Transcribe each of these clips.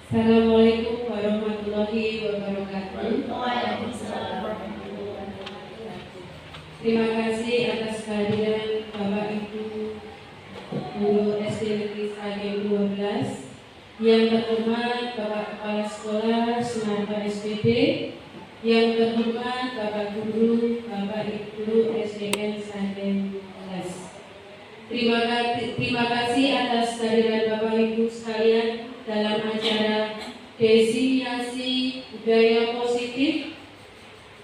Assalamualaikum warahmatullahi wabarakatuh. Waalaikumsalam warahmatullahi wabarakatuh. Terima kasih atas kehadiran Bapak Ibu Guru SD Negeri Sragen 12, yang terhormat Bapak Kepala Sekolah Sunarto SPD, yang terhormat Bapak Guru, Bapak Ibu Guru SDN Sragen 12. Terima kasih atas kehadiran Bapak Ibu sekalian dalam acara Diseminasi Budaya Positif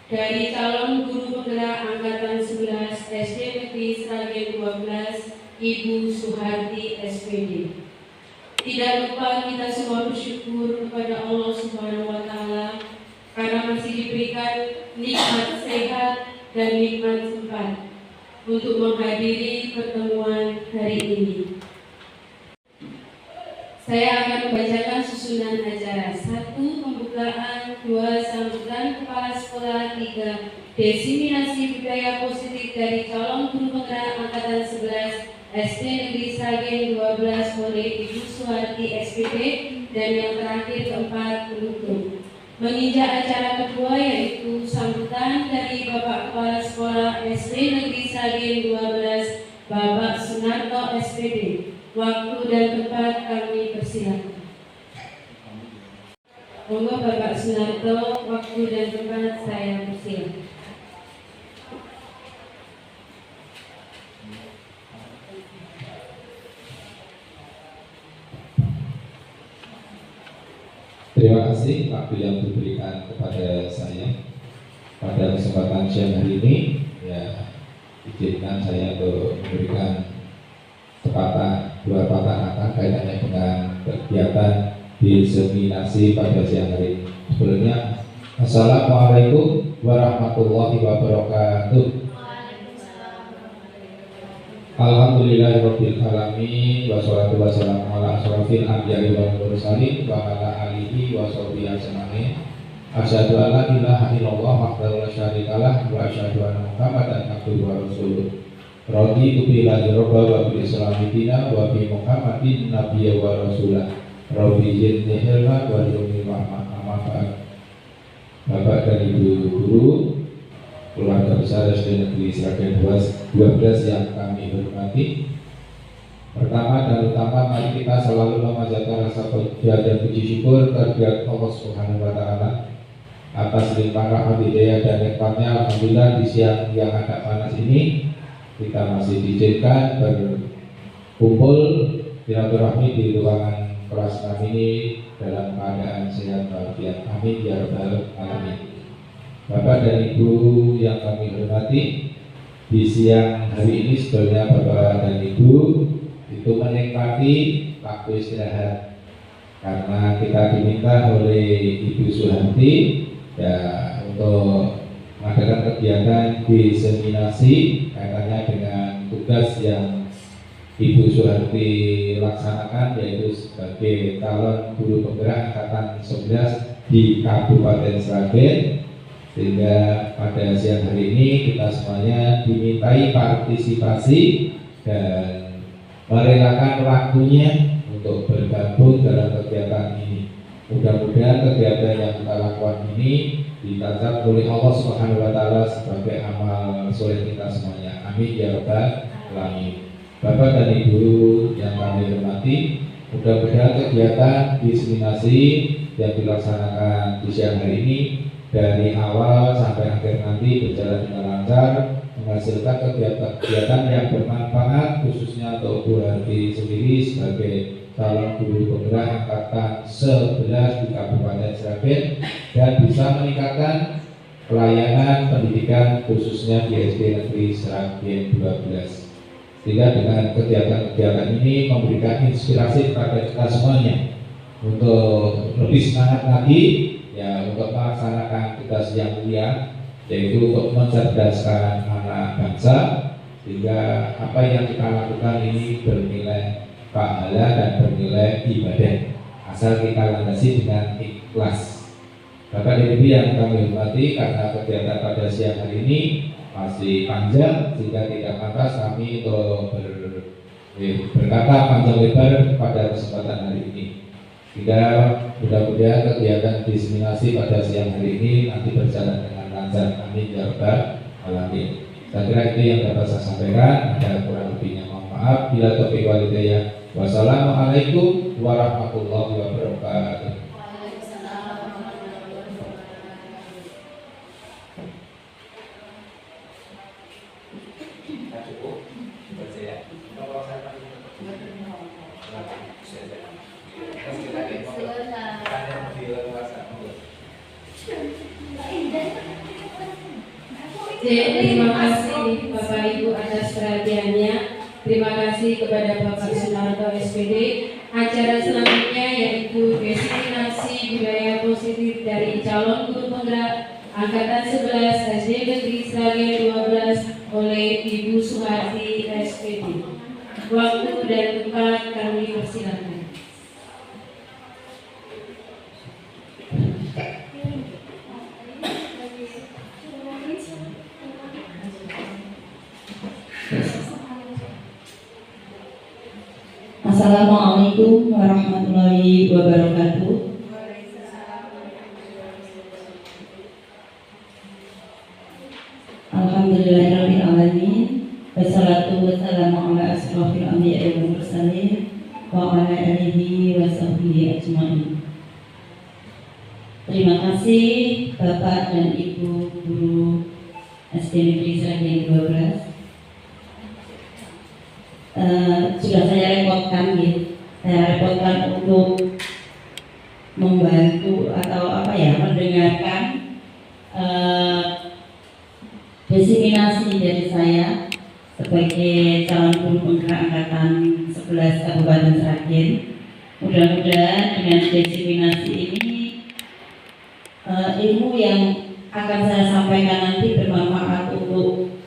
dari calon guru penggerak angkatan 11 SD Negeri Sragen 12, Ibu Suharti SPD. Tidak lupa kita semua bersyukur kepada Allah Subhanahu wa Ta'ala karena masih diberikan nikmat sehat dan nikmat sempat untuk menghadiri pertemuan hari ini. Saya akan membacakan susunan acara. 1. Pembukaan. 2. Sambutan Kepala Sekolah. 3. Diseminasi budaya positif dari calon guru penggerak angkatan 11 SD Negeri Sragen 12 oleh Ibu Suharti SPD, dan yang terakhir keempat, penutup. Menginjak acara kedua yaitu sambutan dari Bapak Kepala Sekolah SD Negeri Sragen 12 Bapak Sunarto SPD. Waktu dan tempat kami persilakan. Monggo Bapak Sunarto, waktu dan tempat saya persilakan. Terima kasih waktu yang diberikan kepada saya pada kesempatan siang hari ini. Ya, izinkan saya untuk memberikan dua patah kata kaitannya dengan kegiatan diseminasi pada siang hari ini. Sebelumnya, Assalamualaikum warahmatullahi wabarakatuh. Alhamdulillahirabbil alamin, wassalatu wassalamu ala asrofil anbiya'i wal mursalin wa ala alihi wa sahbihi ajma'in. Asyhadu an la ilaha illallah wahdahu la syarikalah wa asyhadu anna Muhammadan abduhu wa rasuluh. Raditu billahi rabba wa bil islami dina wa bi Muhammadin nabiyya wa rasulah. Rabbi zidni ilma wa zidni rahmah. Amma ba'd. Bapak dan Ibu guru keluarga besar SD Negeri Sragen 12 yang kami hormati, pertama dan utama mari kita selalu memanjatkan rasa puja dan puji syukur kehadirat Allah Subhanahu wa Ta'ala atas limpahan rahmat hidayah dan nikmatnya. Alhamdulillah di siang yang agak panas ini kita masih diizinkan berkumpul silaturahmi di ruangan kelas kami ini dalam keadaan sehat walafiat. Amin ya rabbal alamin. Bapak dan Ibu yang kami hormati, di siang hari ini sebetulnya Bapak dan Ibu itu menikmati waktu istirahat karena kita diminta oleh Ibu Suharti ya untuk mengadakan kegiatan diseminasi kaitannya dengan tugas yang Ibu Suharti laksanakan, yaitu sebagai calon guru penggerak angkatan 11 di Kabupaten Sragen. Sehingga pada siang hari ini kita semuanya dimintai partisipasi dan merelakan waktunya untuk bergabung dalam kegiatan ini. Mudah-mudahan kegiatan yang kita lakukan ini dicatat oleh Allah Subhanahu wa Ta'ala sebagai amal soleh kita semuanya. Amin ya rabbal alamin. Bapak dan Ibu yang kami hormati, mudah-mudahan kegiatan diseminasi yang dilaksanakan di siang hari ini dari awal sampai akhir nanti berjalan dengan lancar, menghasilkan kegiatan yang bermanfaat khususnya untuk Bu Harti sendiri sebagai calon guru penggerak angkatan 11 di Kabupaten Sragen, dan bisa meningkatkan pelayanan pendidikan khususnya di SD Negeri Sragen 12. Sehingga dengan kegiatan-kegiatan ini memberikan inspirasi kepada kita semuanya untuk lebih semangat lagi ya untuk melaksanakan tugas yang mulia, yaitu untuk mencerdaskan anak bangsa, sehingga apa yang kita lakukan ini bernilai pahala dan bernilai ibadah asal kita landasi dengan ikhlas. Bapak dan Ibu yang kami hormati, karena kegiatan pada siang hari ini masih panjang sehingga tidak pantas kami untuk berkata panjang lebar pada kesempatan hari ini. Hingga mudah-mudahan kegiatan diseminasi pada siang hari ini nanti berjalan dengan lancar. Amin ya rabbal alamin. Saya kira itu yang dapat saya sampaikan. Ada kurang lebihnya mohon maaf. Bila taufiq wal hidayah. Wassalamualaikum warahmatullahi wabarakatuh. Terima kasih Bapak Ibu atas perhatiannya. Terima kasih kepada Bapak Sunarto SPD. Acara selanjutnya yaitu diseminasi budaya positif dari calon guru penggerak Angkatan 11 SD Negeri Sragen 12 oleh Ibu Suharti SPD. Waktu dan tempat kami persilakan. Assalamualaikum warahmatullahi wabarakatuh. Alhamdulillahirabbil alamin. Wassalatu wassalamu ala asrofil anbiya'i wal mursalin wa ala alihi wa sahbihi ajmain. Terima kasih Bapak dan Ibu guru SD Negeri Sragen 12. Sudah saya repotkan untuk membantu atau mendengarkan diseminasi dari saya sebagai calon guru penggerak angkatan 11 Kabupaten Sragen. Mudah-mudahan dengan diseminasi ini ilmu yang akan saya sampaikan nanti bermanfaat untuk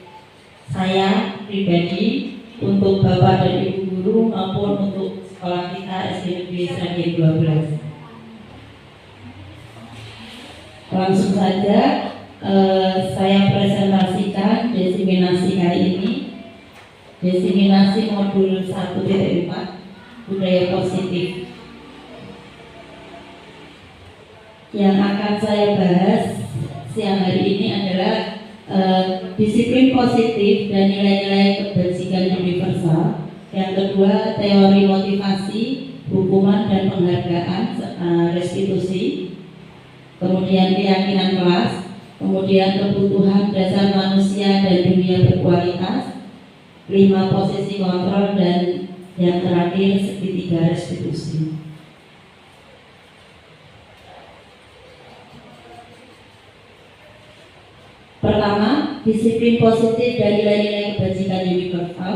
saya pribadi, untuk Bapak dan Ibu guru maupun untuk sekolah kita SD Negeri Sragen 12. Langsung saja saya presentasikan diseminasi kali ini. Diseminasi modul 1.4 budaya positif. Yang akan saya bahas siang hari ini adalah disiplin positif dan nilai-nilai kebajikan universal. Yang kedua, teori motivasi, hukuman dan penghargaan, restitusi. Kemudian keyakinan kelas, kemudian kebutuhan dasar manusia dan dunia berkualitas, 5 posisi kontrol, dan yang terakhir segitiga restitusi. Pertama, disiplin positif dan nilai-nilai kebajikan universal.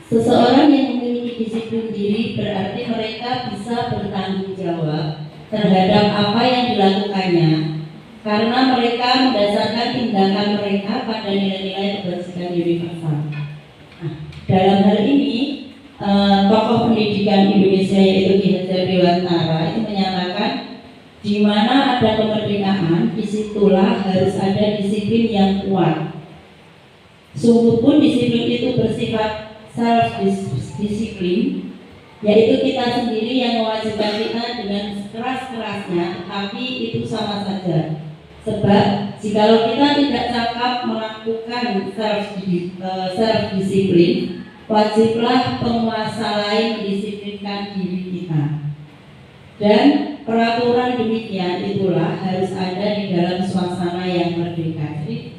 Seseorang yang memiliki disiplin diri berarti mereka bisa bertanggung jawab terhadap apa yang dilakukannya, karena mereka mendasarkan tindakan mereka pada nilai-nilai kebajikan universal. Nah, dalam hal ini tokoh pendidikan Indonesia yaitu Ki Hajar Dewantara itu menyatakan, di mana ada kemerdekaan, disitulah harus ada disiplin yang kuat. Sungguh pun disiplin itu bersifat self-disiplin, yaitu kita sendiri yang mewajibkan kita dengan sekeras-kerasnya, tetapi itu sama saja. Sebab jikalau kita tidak cakap melakukan self-disiplin, wajiblah penguasa lain mendisiplinkan diri kita. Dan peraturan demikian itulah harus ada di dalam suasana yang merdeka. Jadi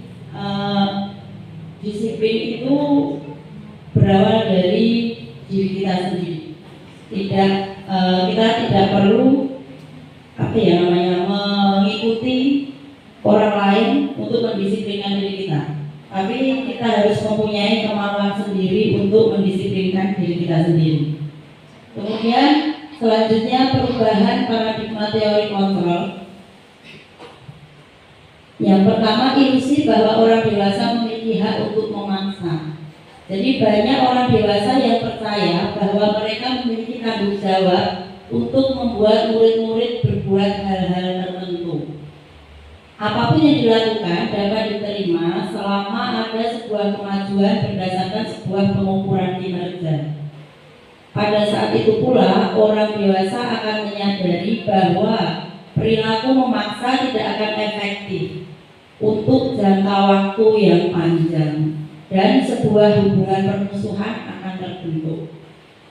disiplin itu berawal dari diri kita sendiri. Kita tidak perlu mengikuti orang lain untuk mendisiplinkan diri kita. Tapi kita harus mempunyai kemampuan sendiri untuk mendisiplinkan diri kita sendiri. Kemudian selanjutnya perubahan paradigma teori kontrol. Yang pertama, ilusi bahwa orang dewasa memiliki hak untuk memaksa. Jadi banyak orang dewasa yang percaya bahwa mereka memiliki tanggung jawab untuk membuat murid-murid berbuat hal-hal tertentu. Apapun yang dilakukan dapat diterima selama ada sebuah kemajuan berdasarkan sebuah pengukuran kinerja. Pada saat itu pula orang dewasa akan menyadari bahwa perilaku memaksa tidak akan efektif untuk jangka waktu yang panjang dan sebuah hubungan permusuhan akan terbentuk.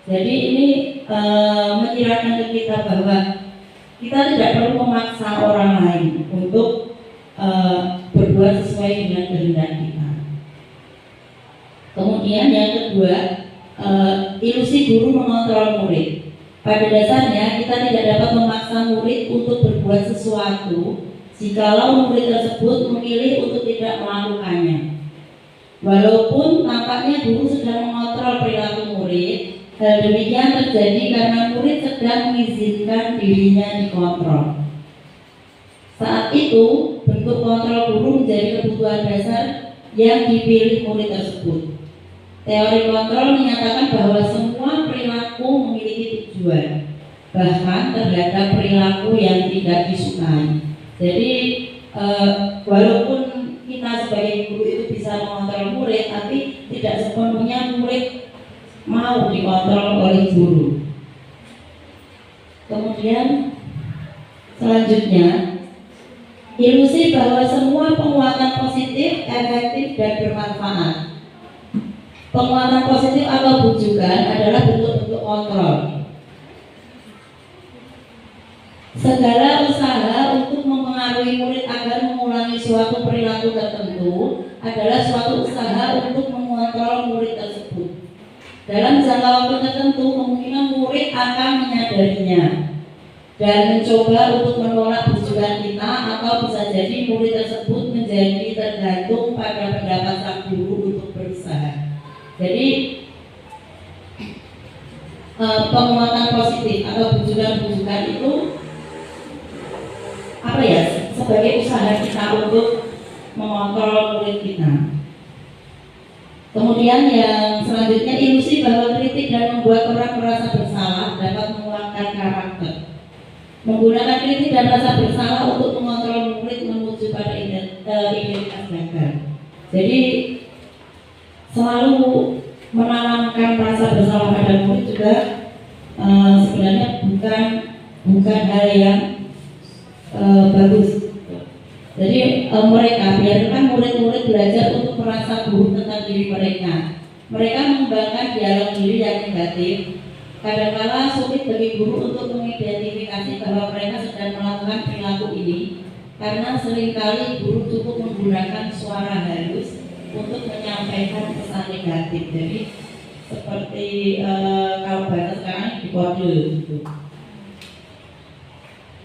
Jadi ini menyiratkan ke kita bahwa kita tidak perlu memaksa orang lain untuk berbuat sesuai dengan kehendak kita. Kemudian yang kedua, ilusi guru mengontrol murid. Pada dasarnya kita tidak dapat memaksa murid untuk berbuat sesuatu jikalau murid tersebut memilih untuk tidak melakukannya. Walaupun tampaknya guru sedang mengontrol perilaku murid, hal demikian terjadi karena murid sedang mengizinkan dirinya dikontrol. Saat itu, bentuk kontrol guru menjadi kebutuhan dasar yang dipilih murid tersebut. Teori kontrol menyatakan bahwa semua perilaku memiliki tujuan, bahkan terhadap perilaku yang tidak disukai. Jadi, walaupun kita sebagai guru itu bisa mengontrol murid, tapi tidak sepenuhnya murid mau dikontrol oleh guru. Kemudian selanjutnya, ilusi bahwa semua penguatan positif, efektif, dan bermanfaat. Penguatan positif atau bujukan adalah bentuk-bentuk kontrol. Segala usaha untuk mempengaruhi murid agar mengulangi suatu perilaku tertentu adalah suatu usaha untuk mengontrol murid tersebut. Dalam jangka waktu tertentu, kemungkinan murid akan menyadarinya dan mencoba untuk menolak bujukan kita, atau bisa jadi murid tersebut menjadi tergantung pada pendapat sang guru untuk berusaha. Jadi penguatan positif atau bujukan-bujukan itu apa ya, sebagai usaha kita untuk mengontrol murid kita. Kemudian yang selanjutnya, ilusi bahwa kritik dan membuat orang merasa bersalah dapat menguatkan karakter. Menggunakan kritik dan rasa bersalah untuk mengontrol murid menuju pada identitas gagal. Jadi selalu menanamkan rasa bersalah pada murid juga sebenarnya bukan hal yang bagus. Jadi mereka biarkan murid-murid belajar untuk merasa buruk tentang diri mereka. Mereka mengembangkan dialog diri yang negatif. Kadang-kala sulit bagi guru untuk mengidentifikasi bahwa mereka sedang melakukan perilaku ini, karena seringkali guru cukup menggunakan suara halus untuk menyampaikan pesan negatif. Jadi seperti kalau bahasa sekarang dikode gitu.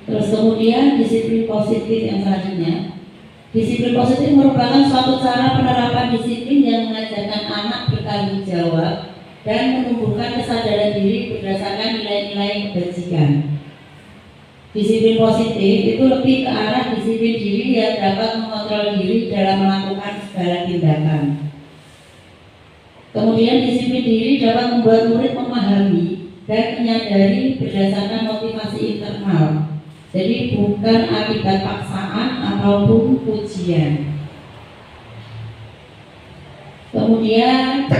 Terus kemudian disiplin positif yang selanjutnya. Disiplin positif merupakan suatu cara penerapan disiplin yang mengajarkan anak bertanggung jawab dan menumbuhkan kesadaran diri berdasarkan nilai-nilai kebajikan. Disiplin positif itu lebih ke arah disiplin diri yang dapat mengontrol diri dalam melakukan segala tindakan. Kemudian disiplin diri dapat membuat murid memahami dan menyadari berdasarkan motivasi internal. Jadi bukan akibat paksaan ataupun pujian. Kemudian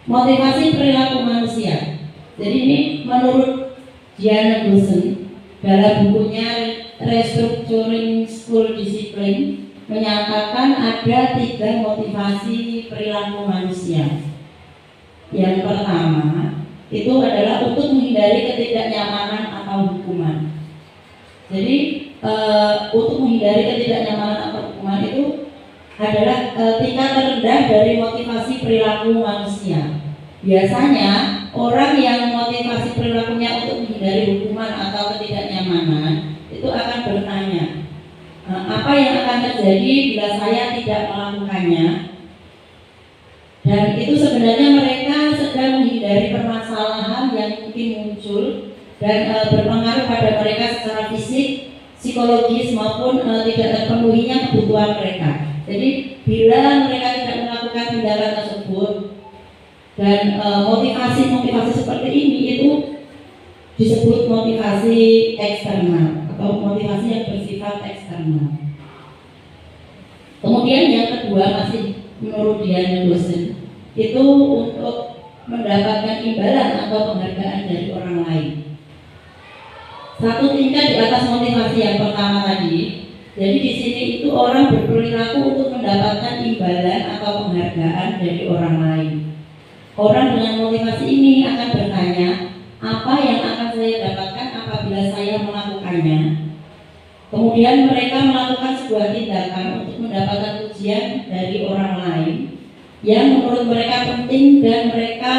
motivasi perilaku manusia. Jadi ini menurut Diana Gosen dalam bukunya Restructuring School Discipline menyatakan ada 3 motivasi perilaku manusia. Yang pertama itu adalah untuk menghindari ketidaknyamanan atau hukuman. Jadi untuk menghindari ketidaknyamanan atau hukuman itu adalah tingkat terendah dari motivasi perilaku manusia. Biasanya orang yang motivasi perilakunya untuk menghindari hukuman atau ketidaknyamanan itu akan bertanya, apa yang akan terjadi bila saya tidak melakukannya? Dan itu sebenarnya mereka sedang menghindari permasalahan yang mungkin muncul dan berpengaruh pada mereka secara fisik, psikologis maupun tidak terpenuhinya kebutuhan mereka. Jadi bila mereka tidak melakukan tindakan tersebut dan motivasi seperti ini itu disebut motivasi eksternal atau motivasi yang bersifat eksternal. Kemudian yang kedua masih menurut Diana Gosen itu untuk mendapatkan imbalan atau penghargaan dari orang lain. Satu tingkat di atas motivasi yang pertama tadi. Jadi di sini itu orang berperilaku untuk mendapatkan imbalan atau penghargaan dari orang lain. Orang dengan motivasi ini akan bertanya, apa yang akan saya dapatkan apabila saya melakukannya? Kemudian mereka melakukan sebuah tindakan untuk mendapatkan pujian dari orang lain yang menurut mereka penting dan mereka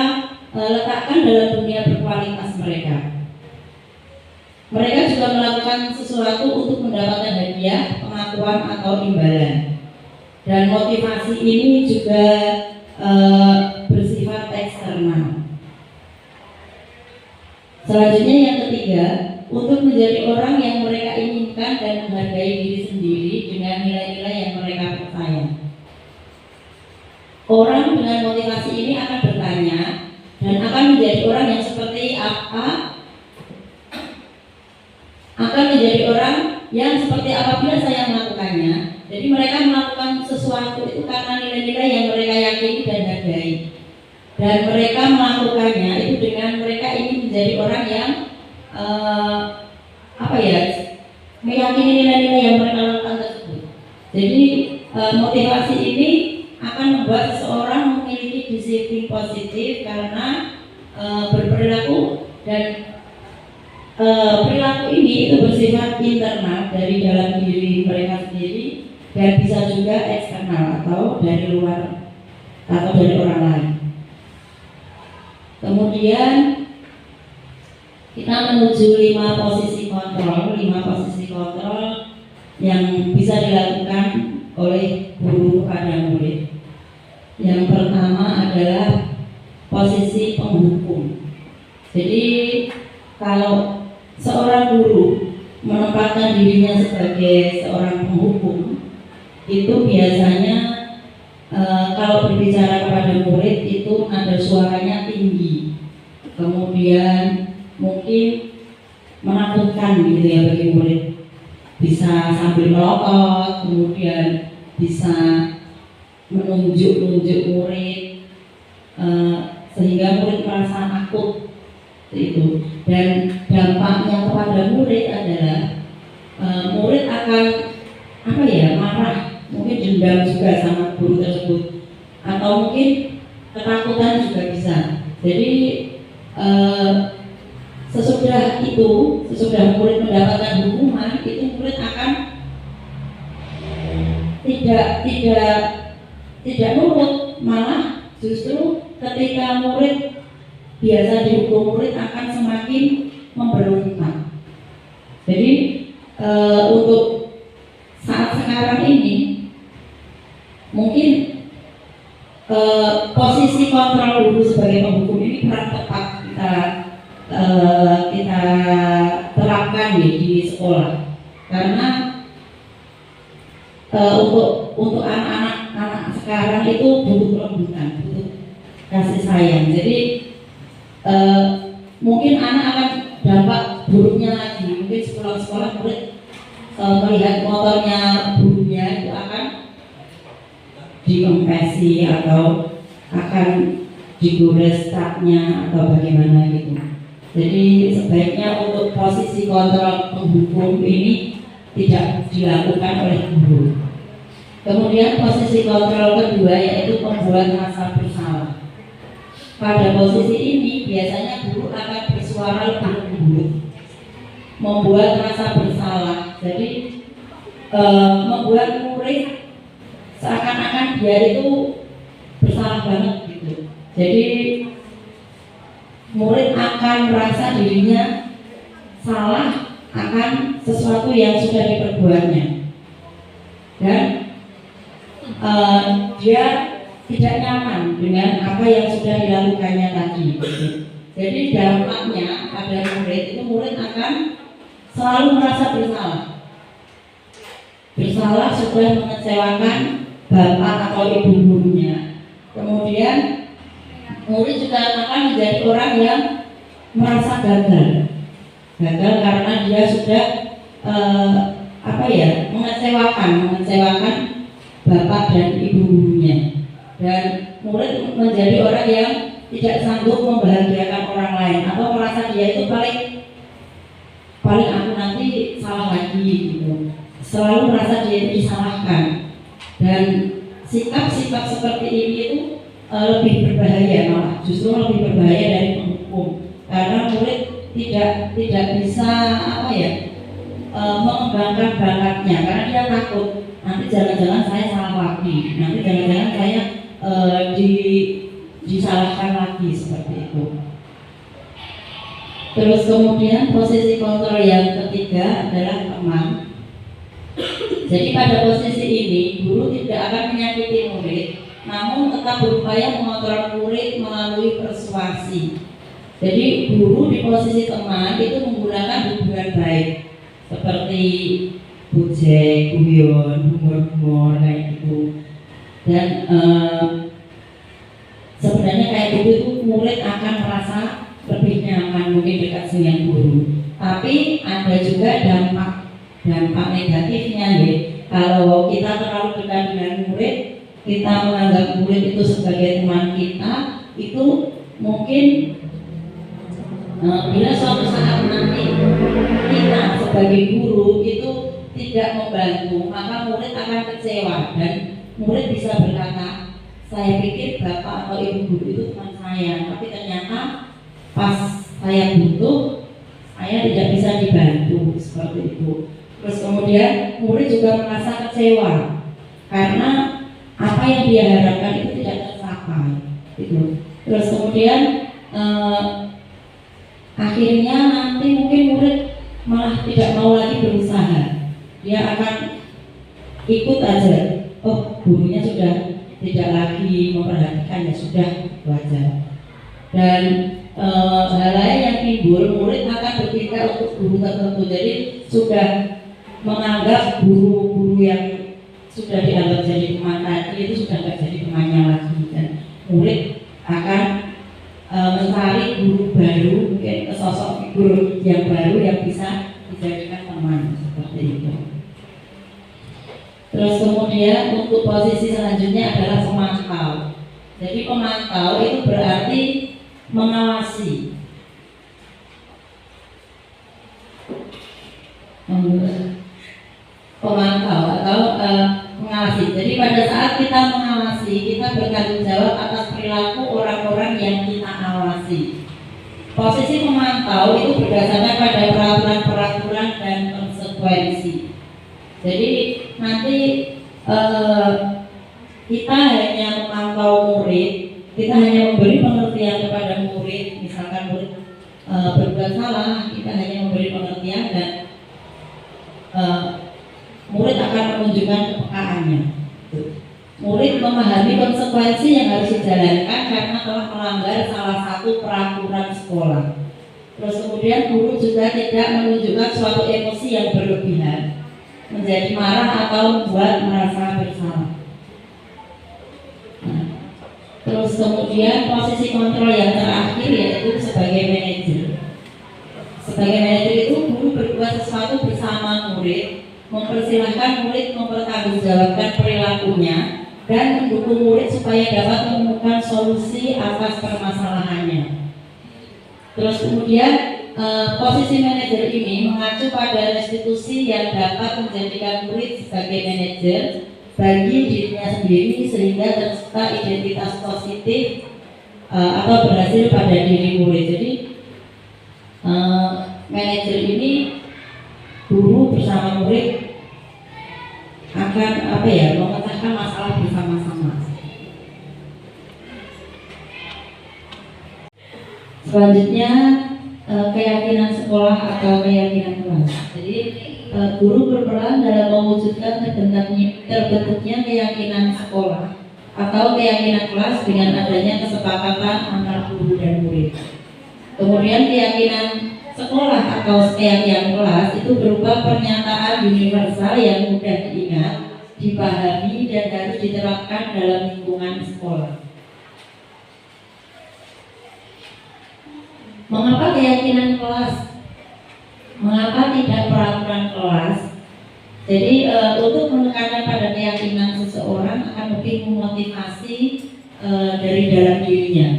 letakkan dalam dunia berkualitas mereka. Mereka juga melakukan sesuatu untuk mendapatkan hadiah, pengakuan atau imbalan. Dan motivasi ini juga bersifat eksternal. Selanjutnya yang ketiga, untuk menjadi orang yang mereka inginkan dan menghargai diri sendiri dengan nilai-nilai yang mereka percaya. Orang dengan motivasi ini akan bertanya dan akan menjadi orang yang seperti apa? Akan menjadi orang yang seperti apabila saya melakukannya. Jadi mereka melakukan sesuatu itu karena nilai-nilai yang mereka yakini dan hargai. Dan mereka melakukannya itu dengan mereka ingin menjadi orang yang meyakini nilai-nilai yang mereka lakukan tersebut. Jadi motivasi ini akan membuat seseorang memiliki disiplin positif karena berperilaku dan perilaku ini itu bersifat internal dari dalam diri mereka sendiri dan bisa juga eksternal atau dari luar atau dari orang lain. Kemudian kita menuju 5 posisi kontrol yang bisa dilakukan oleh guru kepada murid. Yang pertama adalah posisi penghukum. Jadi kalau seorang guru menempatkan dirinya sebagai seorang penghukum, itu biasanya kalau berbicara kepada murid itu nada suaranya tinggi, kemudian mungkin menakutkan gitu ya bagi murid, bisa sambil melotot, kemudian bisa menunjuk-nunjuk murid sehingga murid merasa takut itu. Dan dampaknya kepada murid adalah murid akan marah, mungkin dendam juga sama guru tersebut, atau mungkin ketakutan juga bisa. Jadi sesudah murid mendapatkan hukuman itu murid akan tidak nurut, malah justru ketika murid biasa dihukum, murid akan semakin memberontak. Jadi untuk saat sekarang ini mungkin posisi kontrol guru sebagai penghukum ini kurang tepat kita terapkan di sekolah, karena untuk anak-anak sekarang itu butuh kelembutan, butuh kasih sayang. Jadi mungkin anak akan dampak buruknya lagi, mungkin sekolah-sekolah murid melihat motornya gurunya itu akan dikempesi atau akan digores taknya atau bagaimana gitu. Jadi sebaiknya untuk posisi kontrol penghukum ini tidak dilakukan oleh guru. Kemudian posisi kontrol kedua yaitu pembuat rasa bersalah. Pada posisi ini biasanya guru akan bersuara lebih lembut, membuat rasa bersalah. Jadi membuat murid seakan-akan dia itu bersalah banget gitu. Jadi murid akan merasa dirinya salah akan sesuatu yang sudah diperbuatnya, dan dia tidak nyaman dengan apa yang sudah dilakukannya tadi. Jadi dampaknya pada murid itu, murid akan selalu merasa bersalah sudah mengecewakan bapak atau ibu gurunya. Kemudian murid juga akan menjadi orang yang merasa gagal karena dia sudah mengecewakan bapak dan ibu gurunya. Dan murid menjadi orang yang tidak sanggup membahagiakan orang lain atau merasa dia itu paling aku nanti salah lagi gitu, selalu merasa dia itu disalahkan. Dan sikap-sikap seperti ini itu lebih berbahaya, malah justru lebih berbahaya dari penghukum, karena murid tidak bisa mengembangkan bakatnya, karena dia takut nanti jangan-jangan saya salah lagi, nanti jangan-jangan saya disalahkan lagi, seperti itu. Terus kemudian posisi kontrol yang ketiga adalah teman. Jadi pada posisi ini guru tidak akan menyakiti murid, namun tetap berupaya mengontrol murid melalui persuasi. Jadi guru di posisi teman itu menggunakan hubungan baik seperti bujek, guyon, humor kayak gitu. Dan sebenarnya kayak gitu itu murid akan merasa lebih nyaman mungkin dekat dengan guru. Tapi ada juga dampak negatifnya ya. Kalau kita terlalu dekat dengan murid, kita menganggap murid itu sebagai teman kita, itu mungkin bila suatu saat nanti kita sebagai guru itu tidak membantu, maka murid akan kecewa dan murid bisa berkata, saya pikir bapak atau ibu guru itu teman saya, tapi ternyata pas saya butuh, saya tidak bisa dibantu, seperti itu. Terus kemudian murid juga merasa kecewa karena apa yang dia harapkan itu tidak tercapai, gitu. Terus kemudian akhirnya nanti mungkin murid malah tidak mau lagi berusaha, dia akan ikut aja. Oh, gurunya sudah tidak lagi memperhatikan, ya sudah, wajar. Dan hal lain yang timbul, murid akan berpikir untuk guru tertentu. Jadi sudah menganggap guru-guru yang sudah dianggap jadi teman tadi itu sudah tidak jadi temannya lagi, dan murid akan mencari guru baru, mungkin sosok figur yang baru yang bisa dijadikan teman, seperti itu. Terus kemudian untuk posisi selanjutnya adalah pemantau. Jadi pemantau itu berarti mengawasi. Pemantau atau mengawasi. Jadi pada saat kita mengawasi, kita bertanggung jawab atas perilaku orang-orang yang kita awasi. Posisi pemantau itu berdasarkan pada peraturan-peraturan dan konsekuensi. Jadi nanti kita hanya memantau murid, kita hanya memberi pengertian kepada murid. Misalkan murid berbuat salah, kita hanya memberi pengertian dan murid akan menunjukkan kepekaannya. Murid memahami konsekuensi yang harus dijalankan karena telah melanggar salah satu peraturan sekolah. Terus kemudian guru juga tidak menunjukkan suatu emosi yang berlebihan, menjadi marah atau membuat merasa bersalah. Terus kemudian posisi kontrol yang terakhir yaitu sebagai manajer. Sebagai manajer itu guru berbuat sesuatu bersama murid, mempersilahkan murid mempertanggungjawabkan perilakunya dan mendukung murid supaya dapat menemukan solusi atas permasalahannya. Terus kemudian posisi manajer ini mengacu pada restitusi yang dapat menjadikan murid sebagai manajer bagi dirinya sendiri sehingga tercipta identitas positif atau berhasil pada diri murid. Jadi manajer ini guru bersama murid akan memecahkan masalah bersama-sama. Selanjutnya keyakinan sekolah atau keyakinan kelas. Jadi guru berperan dalam mewujudkan terbentuknya keyakinan sekolah atau keyakinan kelas dengan adanya kesepakatan antar guru dan murid. Kemudian keyakinan sekolah atau keyakinan kelas itu berupa pernyataan universal yang mudah diingat, dipahami dan harus diterapkan dalam lingkungan sekolah. Mengapa keyakinan kelas? Mengapa tidak peraturan kelas? Jadi untuk menekankan pada keyakinan seseorang akan lebih memotivasi dari dalam dirinya.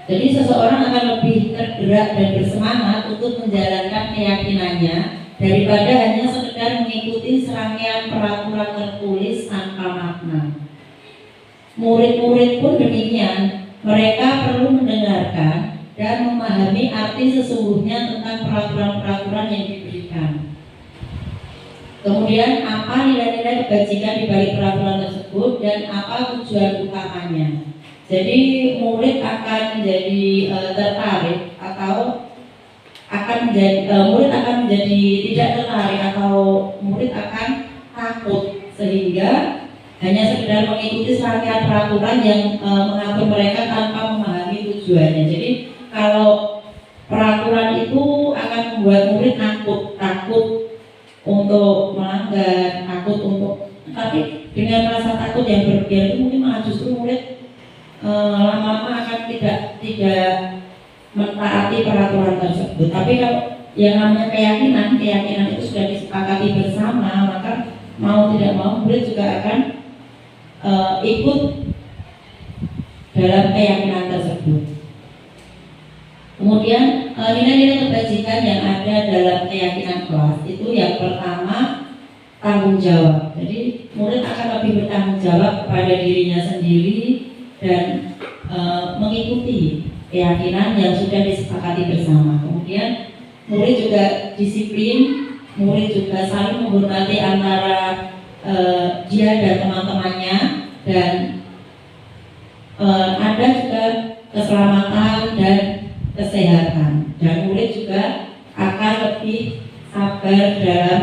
Jadi seseorang akan lebih tergerak dan bersemangat untuk menjalankan keyakinannya daripada hanya sekedar mengikuti serangkaian peraturan tertulis tanpa makna. Murid-murid pun demikian, mereka perlu mendengarkan dan memahami arti sesungguhnya tentang peraturan-peraturan yang diberikan. Kemudian apa nilai-nilai kebajikan di balik peraturan tersebut dan apa tujuan utamanya. Jadi murid akan menjadi tertarik atau murid akan menjadi tidak tertarik atau murid akan takut sehingga hanya sekedar mengikuti serangkaian peraturan yang mengatur mereka tanpa memahami tujuannya. Jadi kalau peraturan itu akan membuat murid takut untuk melanggar, tapi dengan rasa takut yang berlebihan itu mungkin malah justru murid lama-lama akan tidak mentaati peraturan tersebut. Tapi kalau yang namanya keyakinan itu sudah disepakati bersama, maka mau tidak mau murid juga akan ikut dalam keyakinan tersebut. Kemudian nilai-nilai kebajikan yang ada dalam keyakinan kelas itu yang pertama tanggung jawab. Jadi murid akan lebih bertanggung jawab kepada dirinya sendiri dan mengikuti keyakinan yang sudah disepakati bersama. Kemudian murid juga disiplin, murid juga saling menghormati antara dia dan teman-temannya, dan ada juga keselamatan dan kesehatan, dan murid juga akan lebih sabar dalam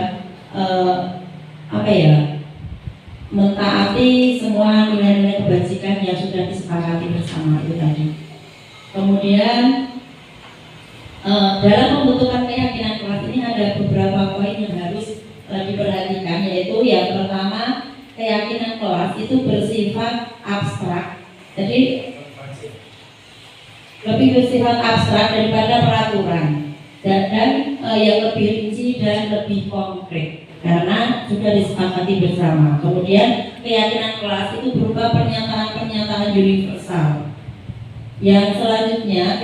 mentaati semua nilai-nilai kebajikan yang sudah disepakati bersama itu tadi. Kemudian dalam pembentukan keyakinan kelas ini ada beberapa poin yang harus diperhatikan, yaitu yang pertama, keyakinan kelas itu bersifat abstrak. Jadi lebih bersifat abstrak daripada peraturan, dan yang lebih rinci dan lebih konkret karena sudah disepakati bersama. Kemudian keyakinan kelas itu berupa pernyataan-pernyataan universal. Yang selanjutnya,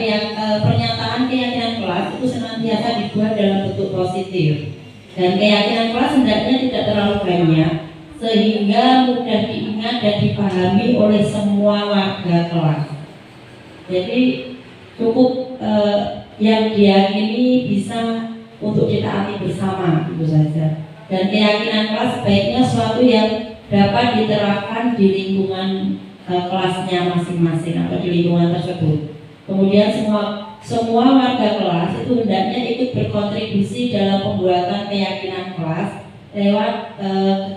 pernyataan keyakinan kelas itu senantiasa dibuat dalam bentuk positif, dan keyakinan kelas hendaknya tidak terlalu banyak sehingga mudah diingat dan dipahami oleh semua warga kelas. Jadi cukup yang diyakini bisa untuk ditaati bersama, itu saja. Dan keyakinan kelas sebaiknya suatu yang dapat diterapkan di lingkungan kelasnya masing-masing atau di lingkungan tersebut. Kemudian semua warga kelas itu hendaknya ikut berkontribusi dalam pembuatan keyakinan kelas lewat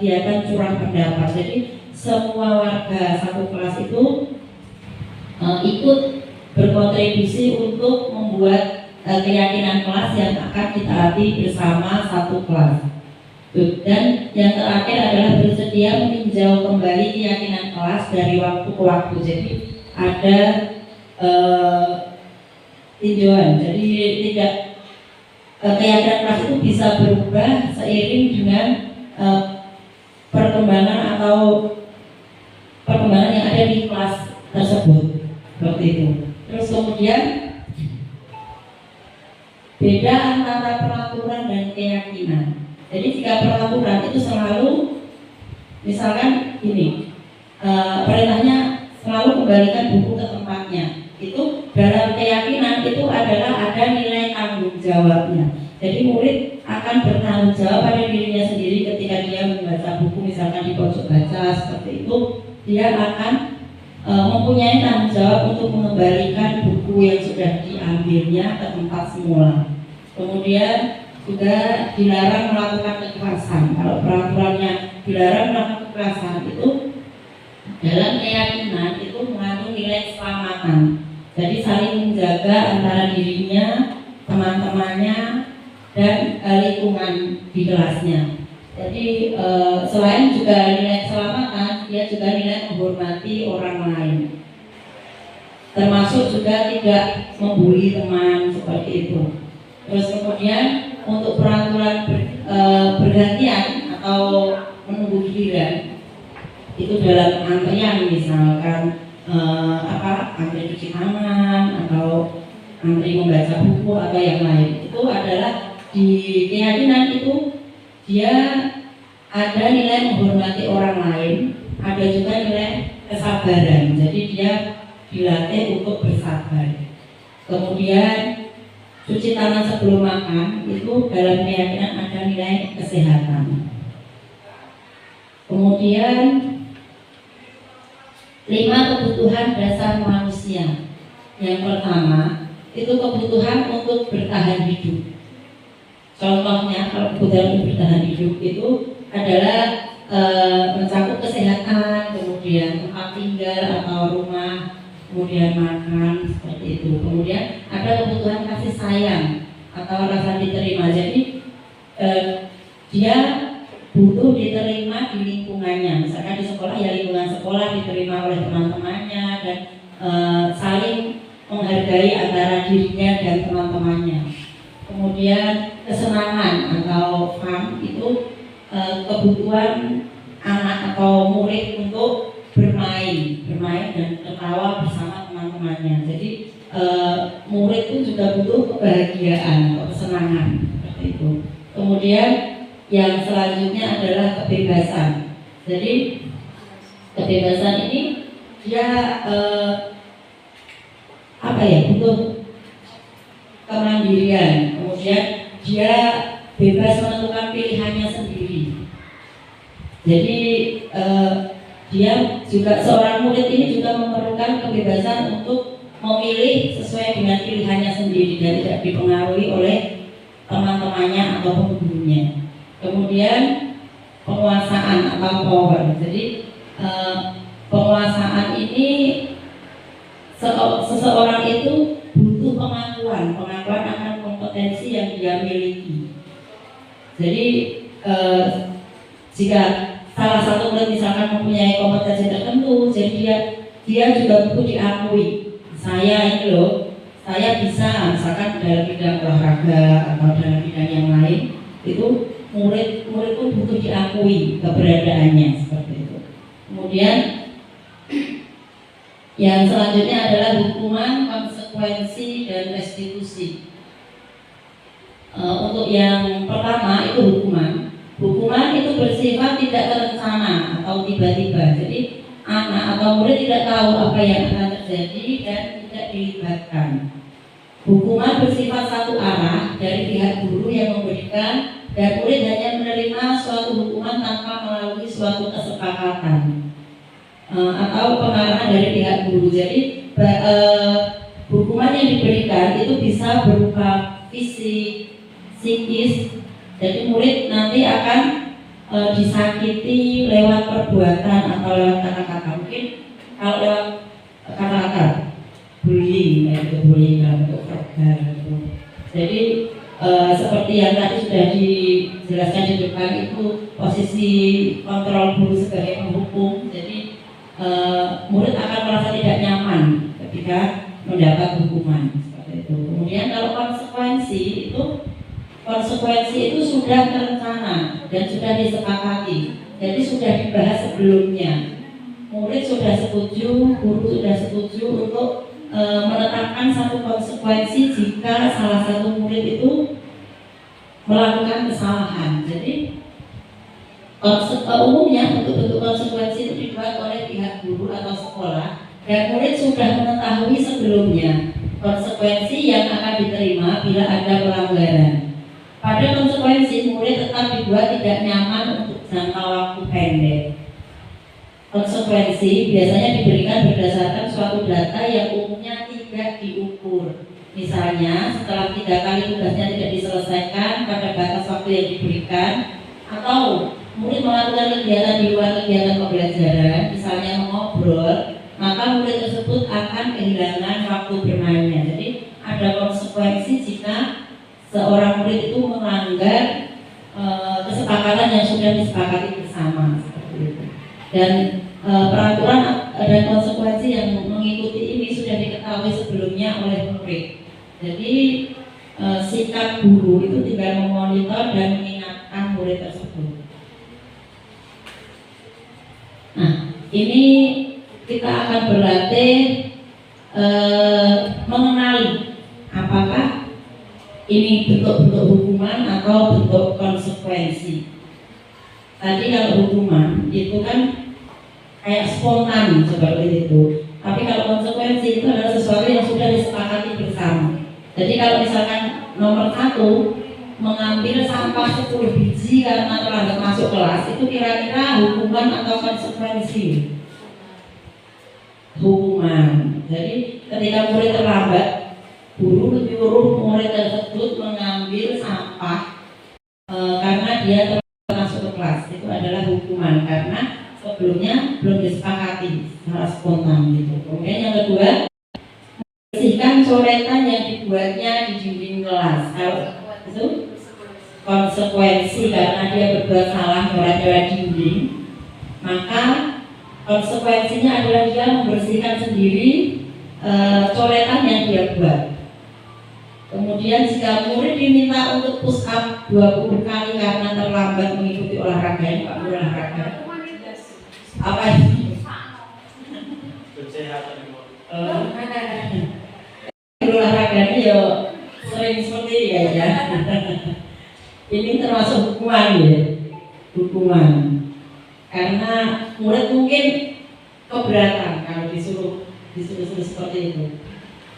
kegiatan curah pendapat. Jadi semua warga satu kelas itu ikut berkontribusi untuk membuat keyakinan kelas yang akan ditaati bersama satu kelas. Dan yang terakhir adalah bersedia meninjau kembali keyakinan kelas dari waktu ke waktu. Jadi ada tinjauan. Jadi tidak keyakinan kelas itu bisa berubah seiring dengan perkembangan yang ada di kelas tersebut. Seperti itu. Terus kemudian beda antara peraturan dan keyakinan. Jadi jika peraturan itu selalu, misalkan ini, perintahnya selalu kembalikan buku ke tempatnya, itu dalam keyakinan itu adalah ada nilai tanggung jawabnya. Jadi murid akan bertanggung jawab pada dirinya sendiri ketika dia membaca buku, misalkan di pojok baca seperti itu, dia akan mempunyai tanggung jawab untuk mengembalikan buku yang sudah diambilnya ke tempat semula. Kemudian juga dilarang melakukan kekerasan. Kalau peraturannya dilarang melakukan kekerasan, itu dalam keyakinan itu mengandung nilai keselamatan. Jadi saling menjaga antara dirinya, teman-temannya, dan lingkungan di kelasnya. Jadi selain juga nilai keselamatan, dia juga nilai menghormati orang lain. Termasuk juga tidak membuli teman seperti itu. Terus kemudian untuk peraturan bergantian atau menunggu giliran itu dalam antrian, misalkan antri cuci tangan atau membaca buku atau yang lain. Itu adalah di keyakinan itu dia ada nilai menghormati orang lain, ada juga nilai kesabaran. Jadi dia dilatih untuk bersabar. Kemudian cuci tangan sebelum makan itu dalam keyakinan ada nilai kesehatan. Kemudian 5 kebutuhan dasar manusia. Yang pertama itu kebutuhan untuk bertahan hidup. Contohnya kalau kebutuhan untuk bertahan hidup itu adalah mencakup kesehatan, kemudian tempat tinggal atau rumah, kemudian makan, seperti itu. Kemudian ada kebutuhan kasih sayang atau rasa diterima. Jadi dia butuh diterima di lingkungannya. Misalkan di sekolah, ya lingkungan sekolah diterima oleh teman-temannya dan saling menghargai antara dirinya dan teman-temannya. Kemudian kesenangan atau fun itu kebutuhan anak atau murid untuk bermain dan ketawa bersama teman-temannya. Jadi murid itu juga butuh kebahagiaan atau kesenangan seperti itu. Kemudian yang selanjutnya adalah kebebasan. Jadi kebebasan ini dia butuh kemandirian. Kemudian dia bebas menentukan pilihannya sendiri. Jadi dia juga, seorang murid ini juga memerlukan kebebasan untuk memilih sesuai dengan pilihannya sendiri dan tidak dipengaruhi oleh teman-temannya atau gurunya. Kemudian penguasaan atau power. Jadi penguasaan ini seseorang itu butuh pengakuan akan kompetensi yang dia miliki. Jadi jika salah satu murid misalkan mempunyai kompetensi tertentu, jadi dia juga butuh diakui. Saya ini loh, saya bisa, misalkan dalam bidang olahraga atau dalam bidang yang lain, itu murid pun butuh diakui keberadaannya, seperti itu. Kemudian yang selanjutnya adalah hukuman, konsekuensi, dan restitusi. Untuk yang pertama itu hukuman. Hukuman itu bersifat tidak terencana atau tiba-tiba. Jadi anak atau murid tidak tahu apa yang akan terjadi dan tidak dilibatkan. Hukuman bersifat satu arah dari pihak guru yang memberikan, dan murid hanya menerima suatu hukuman tanpa melalui suatu kesepakatan atau pengarahan dari pihak guru. Jadi hukuman yang diberikan itu bisa berupa fisik, psikis. Jadi murid nanti akan disakiti lewat perbuatan atau lewat kata-kata. Mungkin kalau lewat kata-kata bullying, bullying dalam bentuk verbal. Jadi seperti yang tadi sudah dijelaskan di depan, itu posisi kontrol guru sebagai penghukum. Jadi murid akan merasa tidak nyaman ketika mendapat hukuman seperti itu. Kemudian kalau konsekuensi itu sudah terencana dan sudah disepakati. Jadi sudah dibahas sebelumnya. Murid sudah setuju, guru sudah setuju untuk menetapkan satu konsekuensi jika salah satu murid itu melakukan kesalahan. Jadi umumnya bentuk-bentuk konsekuensi itu dibuat oleh pihak guru atau sekolah, dan murid sudah mengetahui sebelumnya konsekuensi yang akan diterima bila ada pelanggaran. Pada konsekuensi, murid tetap dibuat tidak nyaman untuk jangka waktu pendek. Konsekuensi biasanya diberikan berdasarkan suatu data yang umumnya tidak diukur. Misalnya, setelah 3 kali tugasnya tidak diselesaikan pada batas waktu yang diberikan, atau murid melakukan kegiatan di luar kegiatan pembelajaran, misalnya mengobrol, maka murid tersebut akan kehilangan waktu bermainnya. Jadi ada konsekuensi jika seorang murid itu melanggar kesepakatan yang sudah disepakati bersama, seperti itu. Dan peraturan dan konsekuensi yang mengikuti ini sudah diketahui sebelumnya oleh murid. Jadi sikap guru itu tinggal memonitor dan mengingatkan murid tersebut. Nah, ini kita akan berlatih mengenali apakah ini bentuk-bentuk hukuman atau bentuk konsekuensi. Tadi kalau hukuman itu kan kayak spontan seperti itu. Tapi kalau konsekuensi itu adalah sesuatu yang sudah disepakati bersama. Jadi kalau misalkan nomor 1 mengambil sampah 10 biji karena terlambat masuk kelas, itu kira-kira hukuman atau konsekuensi? Hukuman. Jadi ketika murid terlambat, guru menyuruh murid tersebut mengambil sampah karena dia terlambat masuk ke kelas. Itu adalah hukuman karena sebelumnya belum disepakati secara spontan gitu. Kemudian yang kedua, bersihkan coretan yang dibuatnya di dinding kelas. Kalau itu konsekuensi karena dia berbuat salah coret-coret dinding, maka konsekuensinya adalah dia membersihkan sendiri coretan yang dia buat. Kemudian jika murid diminta untuk push up 20 kali karena terlambat mengikuti olahraga, ini Pak Guru olahraga apa ini? Olahraganya ya sering seperti ini ya. Ini termasuk hukuman ya, hukuman. Karena murid mungkin keberatan kalau disuruh seperti itu.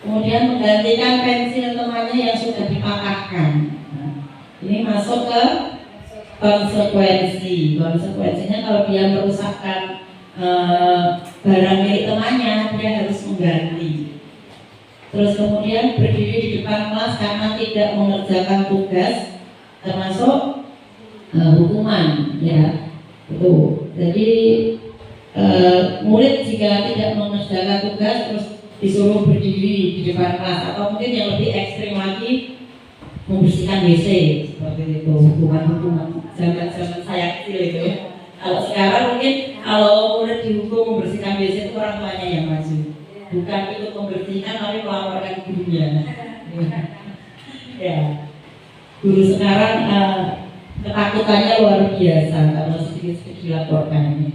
Kemudian menggantikan pensil temannya yang sudah dipatahkan. Nah, ini masuk ke konsekuensi. Konsekuensinya kalau dia merusakkan barang milik temannya, dia harus mengganti. Terus kemudian berdiri di depan kelas karena tidak mengerjakan tugas, termasuk hukuman, ya. Betul. Jadi murid jika tidak mengerjakan tugas terus disuruh berdiri di depan kelas, atau mungkin yang lebih ekstrim lagi membersihkan WC seperti itu, hukuman zaman saya kecil itu. Kalau sekarang mungkin kalau murid dihukum membersihkan WC itu orang tuanya yang maju, bukan ikut membersihkan tapi melaporkan gurunya. Ya, guru sekarang ketakutannya luar biasa kalau sedikit-sedikit dilaporkan.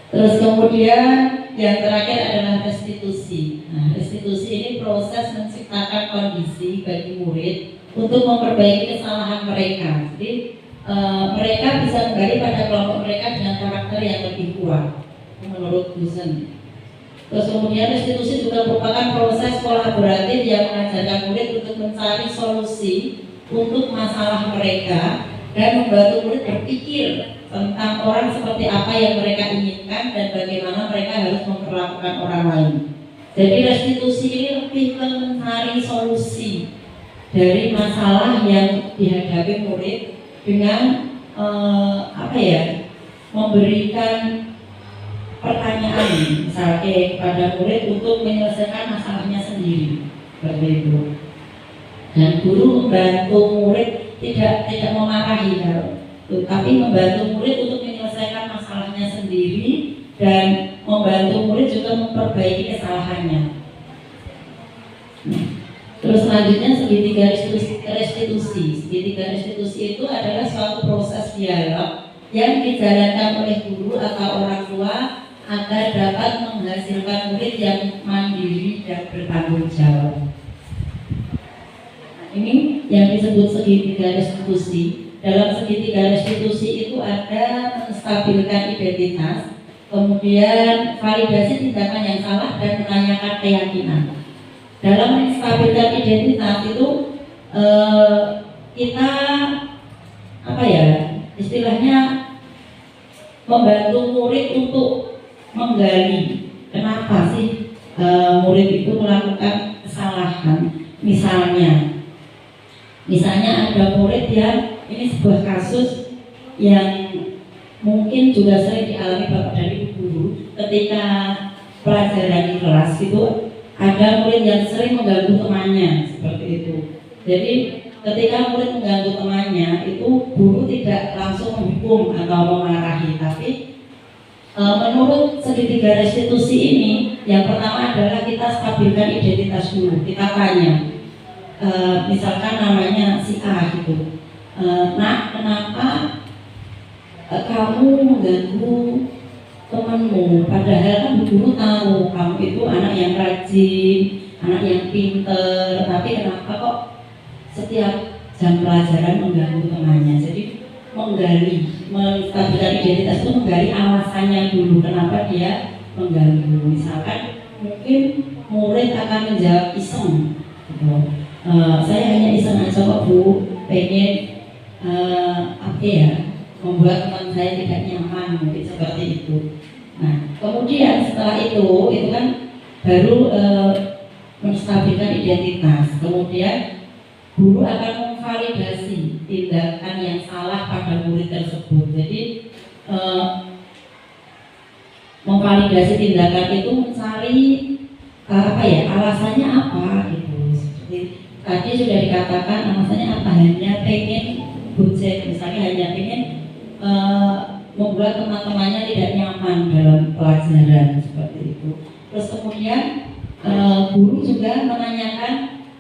Terus kemudian yang terakhir adalah restitusi. Nah, restitusi ini proses menciptakan kondisi bagi murid untuk memperbaiki kesalahan mereka. Jadi mereka bisa kembali pada kelompok mereka dengan karakter yang lebih kuat menurut Dusen. Terus kemudian restitusi juga merupakan proses kolaboratif yang mengajarkan murid untuk mencari solusi untuk masalah mereka dan membantu murid berpikir tentang orang seperti apa yang mereka inginkan dan bagaimana mereka harus memperlakukan orang lain. Jadi restitusi ini lebih ke mencari solusi dari masalah yang dihadapi murid dengan memberikan pertanyaan misalnya kepada murid untuk menyelesaikan masalahnya sendiri seperti itu. Dan guru membantu murid tidak memarahi, tapi membantu murid untuk menyelesaikan masalahnya sendiri dan membantu murid juga memperbaiki kesalahannya. Terus selanjutnya segitiga restitusi. Segitiga restitusi itu adalah suatu proses dialog yang dijalankan oleh guru atau orang tua agar dapat menghasilkan murid yang mandiri dan bertanggung jawab. Ini yang disebut segitiga restitusi. Dalam segitiga restitusi itu ada menstabilkan identitas, kemudian validasi tindakan yang salah dan menanyakan keyakinan. Dalam menstabilkan identitas itu kita istilahnya membantu murid untuk menggali kenapa sih murid itu melakukan kesalahan. Misalnya ada murid yang ini sebuah kasus yang mungkin juga sering dialami Bapak dan Ibu guru ketika pelajaran di kelas itu ada murid yang sering mengganggu temannya seperti itu. Jadi ketika murid mengganggu temannya itu guru tidak langsung menghukum atau memarahi, tapi menurut segitiga restitusi ini yang pertama adalah kita stabilkan identitas dulu. Kita tanya, misalkan namanya si A gitu, nak kenapa kamu mengganggu temanmu, padahal kan guru tahu kamu itu anak yang rajin, anak yang pinter, tapi kenapa kok setiap jam pelajaran mengganggu temannya. Jadi menstabilkan identitas itu menggali alasannya dulu kenapa dia mengganggu. Misalkan mungkin murid akan menjawab iseng gitu. Saya hanya iseng aja kok Bu, pengen membuat teman saya tidak nyaman, mungkin seperti itu. Nah kemudian setelah itu kan baru menstabilkan identitas. Kemudian guru akan memvalidasi tindakan yang salah pada murid tersebut. Jadi memvalidasi tindakan itu mencari alasannya apa gitu. Seperti tadi sudah dikatakan alasannya apa, hanya pengen gojek, misalnya hanya pengen membuat teman-temannya tidak nyaman dalam pelajaran seperti itu. Terus kemudian guru juga menanyakan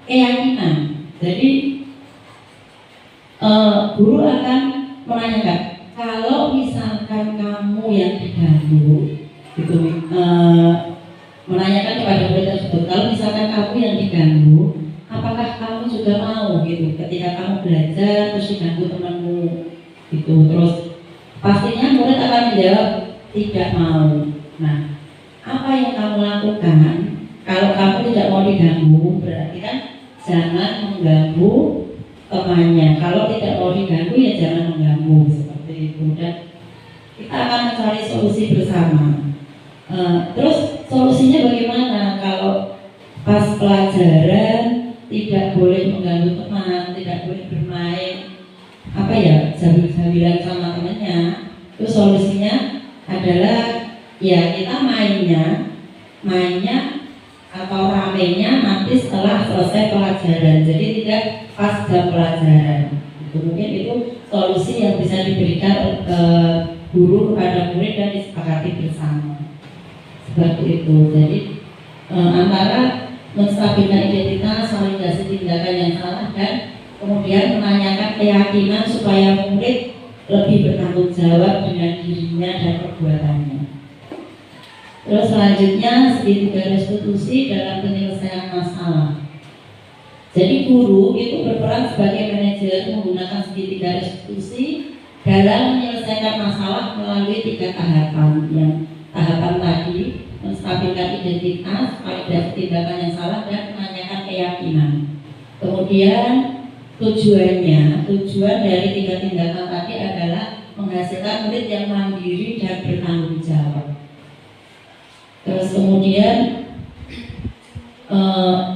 keyakinan. Jadi guru akan menanyakan, kalau misalkan kamu yang diganggu, gitu, menanyakan kepada murid tersebut, kalau misalkan kamu yang diganggu, apakah kamu juga mau gitu, ketika kamu belajar terus diganggu temanmu, gitu. Terus pastinya murid akan menjawab tidak mau. Nah, apa yang kamu lakukan kalau kamu tidak mau diganggu? Berarti kan jangan mengganggu temannya. Kalau tidak mau diganggu ya jangan mengganggu, seperti itu. Dan kita akan mencari solusi bersama. Terus solusinya bagaimana kalau pas pelajaran tidak boleh mengganggu teman, tidak boleh bermain sambil-sambilan sama temannya? Terus solusinya adalah ya kita mainnya atau ramenya nanti setelah selesai pelajaran, jadi tidak pas jam pelajaran. Mungkin itu solusi yang bisa diberikan guru kepada murid dan disepakati bersama, seperti itu. Jadi antara menstabilkan identitas, validasi tindakan yang salah, dan kemudian menanyakan keyakinan supaya murid lebih bertanggung jawab dengan dirinya dan perbuatannya. Terus selanjutnya segitiga restitusi dalam penyelesaian masalah. Jadi guru itu berperan sebagai manajer menggunakan segitiga restitusi dalam menyelesaikan masalah melalui 3 tahapan. Yang tahapan tadi menstabilkan identitas, validasi tindakan yang salah, dan menanyakan keyakinan. Kemudian tujuan dari 3 tindakan tadi adalah menghasilkan murid yang mandiri dan bertanggung jawab. Terus kemudian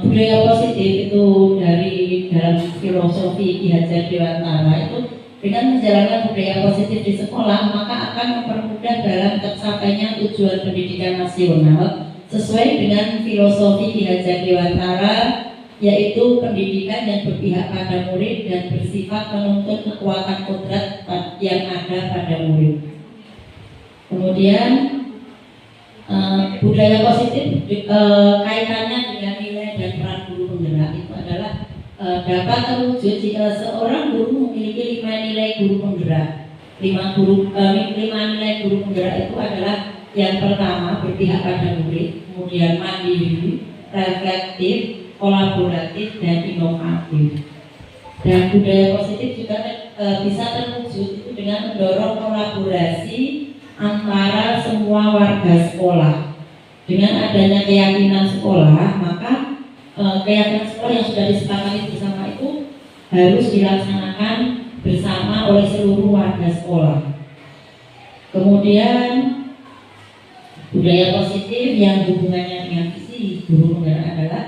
budaya positif itu dari dalam filosofi Ki Hajar Dewantara itu, dengan menjalankan budaya positif di sekolah maka akan mempermudah dalam tercapainya tujuan pendidikan nasional sesuai dengan filosofi Ki Hajar Dewantara, yaitu pendidikan yang berpihak pada murid dan bersifat menuntut kekuatan kodrat yang ada pada murid. Kemudian budaya positif kaitannya dengan nilai dan peran guru penggerak itu adalah dapat terwujud jika seorang guru memiliki 5 nilai guru penggerak. 5 nilai guru penggerak itu adalah yang pertama berpihak pada murid, kemudian mandiri, reflektif, kolaboratif, dan inovatif. Dan budaya positif juga bisa terwujud itu dengan mendorong kolaborasi antara semua warga sekolah. Dengan adanya keyakinan sekolah, maka keyakinan sekolah yang sudah disepakati bersama itu harus dilaksanakan bersama oleh seluruh warga sekolah. Kemudian budaya positif yang hubungannya dengan visi guru penggerak adalah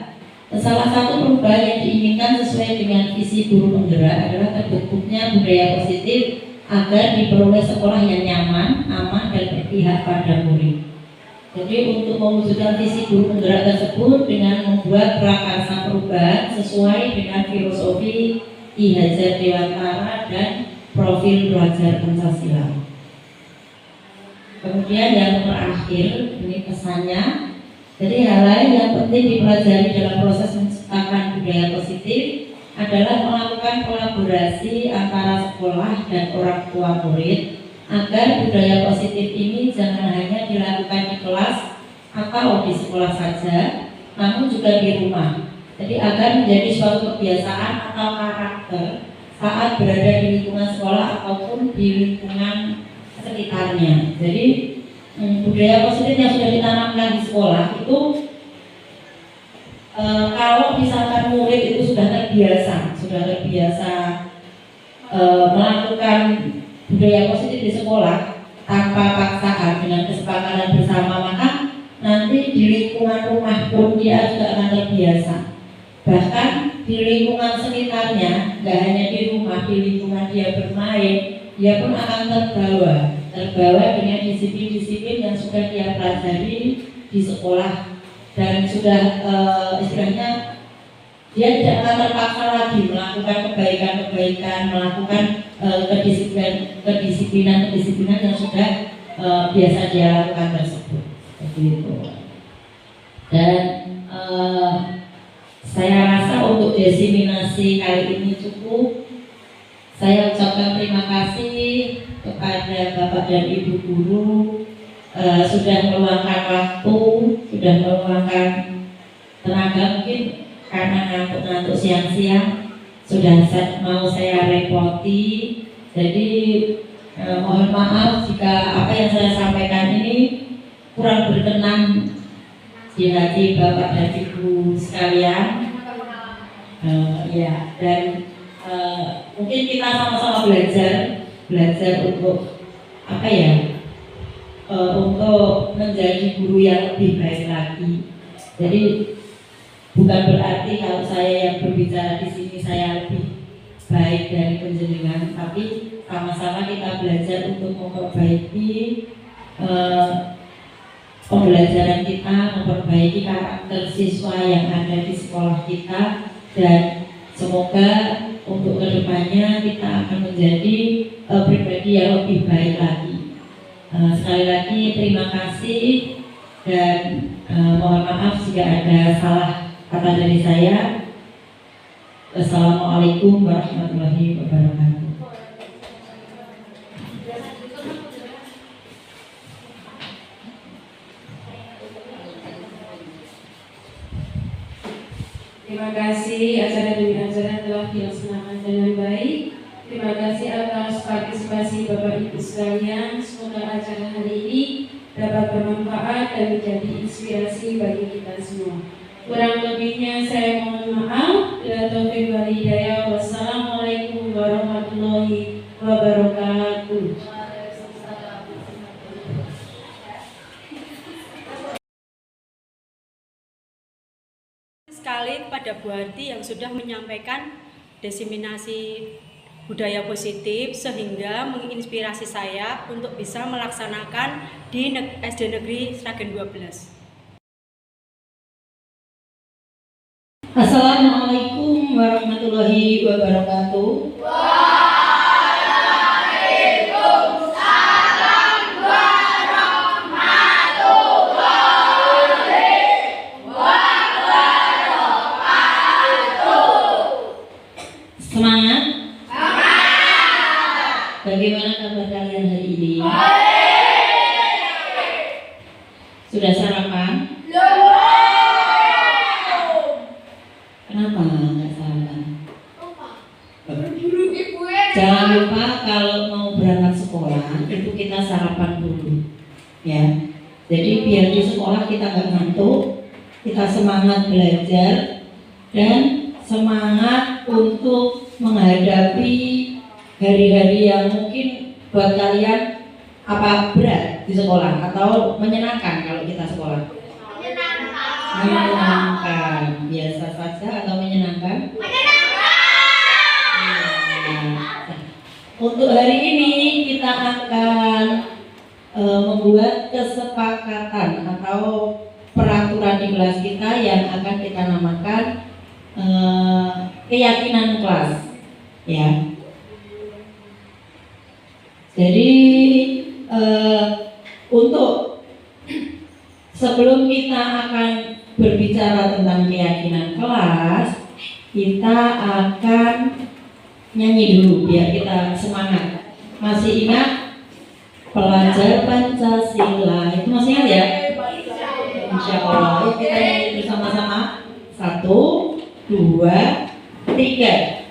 salah satu perubahan yang diinginkan sesuai dengan visi guru penggerak adalah terbentuknya budaya positif agar diperoleh sekolah yang nyaman, aman, dan berpihak pada murid. Jadi untuk mewujudkan visi guru penggerak tersebut dengan membuat prakarsa perubahan sesuai dengan filosofi Ki Hajar Dewantara dan profil pelajar Pancasila. Kemudian yang terakhir, ini pesannya. Jadi hal lain yang penting dipelajari dalam proses menciptakan budaya positif adalah melakukan kolaborasi antara sekolah dan orang tua murid agar budaya positif ini jangan hanya dilakukan di kelas atau di sekolah saja, namun juga di rumah. Jadi agar menjadi suatu kebiasaan atau karakter saat berada di lingkungan sekolah ataupun di lingkungan sekitarnya. Jadi budaya positif yang sudah ditanamkan di sekolah itu kalau misalkan murid itu sudah terbiasa melakukan budaya positif di sekolah tanpa paksaan dengan kesepakatan bersama, maka nanti di lingkungan rumah pun dia juga akan terbiasa. Bahkan di lingkungan sekitarnya, nggak hanya di rumah, di lingkungan dia bermain, dia pun akan terbawa dengan disiplin-disiplin yang sudah dia pelajari di sekolah, dan sudah istilahnya dia tidak akan terpaksa lagi melakukan kebaikan-kebaikan, melakukan kedisiplinan yang sudah biasa dia lakukan tersebut. Seperti itu. Dan saya rasa untuk diseminasi kali ini cukup. Saya ucapkan terima kasih kepada Bapak dan Ibu guru sudah meluangkan waktu, sudah meluangkan tenaga, mungkin karena ngantuk-ngantuk siang-siang sudah mau saya repoti. Jadi mohon maaf jika apa yang saya sampaikan ini kurang berkenan di hati Bapak dan Ibu sekalian. Dan mungkin kita sama-sama belajar untuk apa ya, untuk menjadi guru yang lebih baik lagi. Jadi bukan berarti kalau saya yang berbicara di sini saya lebih baik dari penjenengan, tapi sama-sama kita belajar untuk memperbaiki pembelajaran kita, memperbaiki karakter siswa yang ada di sekolah kita, dan semoga untuk kedepannya kita akan menjadi pribadi yang lebih baik lagi. Sekali lagi terima kasih, dan mohon maaf jika ada salah kata dari saya. Assalamualaikum warahmatullahi wabarakatuh. Terima kasih, acara demi acara telah dilaksanakan dengan baik. Terima kasih atas partisipasi Bapak Ibu sekalian. Semoga acara hari ini dapat bermanfaat dan menjadi inspirasi bagi kita semua. Kurang lebihnya saya mohon maaf. Bila taufiq wal hidayah. Wassalamualaikum warahmatullahi wabarakatuh. Sekali kepada Bu Harti yang sudah menyampaikan diseminasi budaya positif sehingga menginspirasi saya untuk bisa melaksanakan di SD Negeri Sragen 12. Assalamualaikum warahmatullahi wabarakatuh. Semangat? Bagaimana kabar kalian hari ini? Sudah sarapan? Kenapa nggak sarapan? Jangan lupa kalau mau berangkat sekolah itu kita sarapan dulu, ya. Jadi biar di sekolah kita nggak ngantuk, kita semangat belajar dan semangat untuk menghadapi hari-hari yang mungkin buat kalian apa berat di sekolah atau menyenangkan. Kalau kita sekolah menyenangkan, biasa saja atau menyenangkan? Untuk hari ini kita akan membuat kesepakatan atau peraturan di kelas kita yang akan kita namakan keyakinan kelas, ya. Jadi untuk sebelum kita akan berbicara tentang keyakinan kelas, kita akan nyanyi dulu biar kita semangat. Masih ingat pelajar Pancasila? Itu masih ingat ya? Insya Allah kita nyanyi ulangi bersama-sama. 1, 2, 3.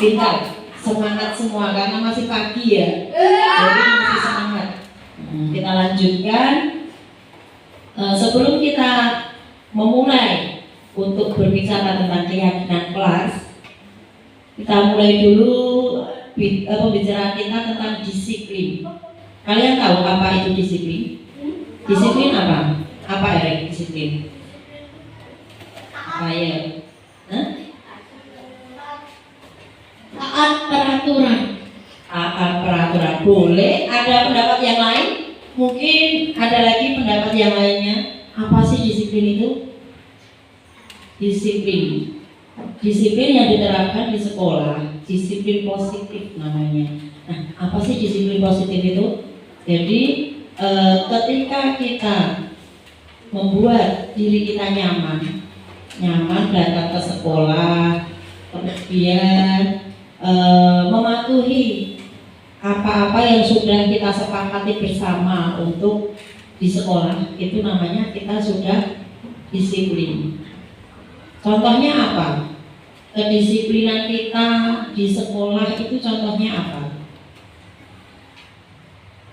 Pintar, semangat semua karena masih pagi ya, jadi masih semangat. Kita lanjutkan. Sebelum kita memulai untuk berbicara tentang keyakinan kelas, kita mulai dulu pembicaraan kita tentang disiplin. Kalian tahu apa itu disiplin? Disiplin apa? Apa Erik disiplin? Apa ya? Taat peraturan. Taat peraturan. Boleh. Ada pendapat yang lain? Mungkin ada lagi pendapat yang lainnya. Apa sih disiplin itu? Disiplin yang diterapkan di sekolah, disiplin positif namanya. Nah, apa sih disiplin positif itu? Jadi ketika kita membuat diri kita nyaman datang ke sekolah, kemudian mematuhi apa-apa yang sudah kita sepakati bersama untuk di sekolah, itu namanya kita sudah disiplin. Contohnya apa? Kedisiplinan kita di sekolah itu contohnya apa?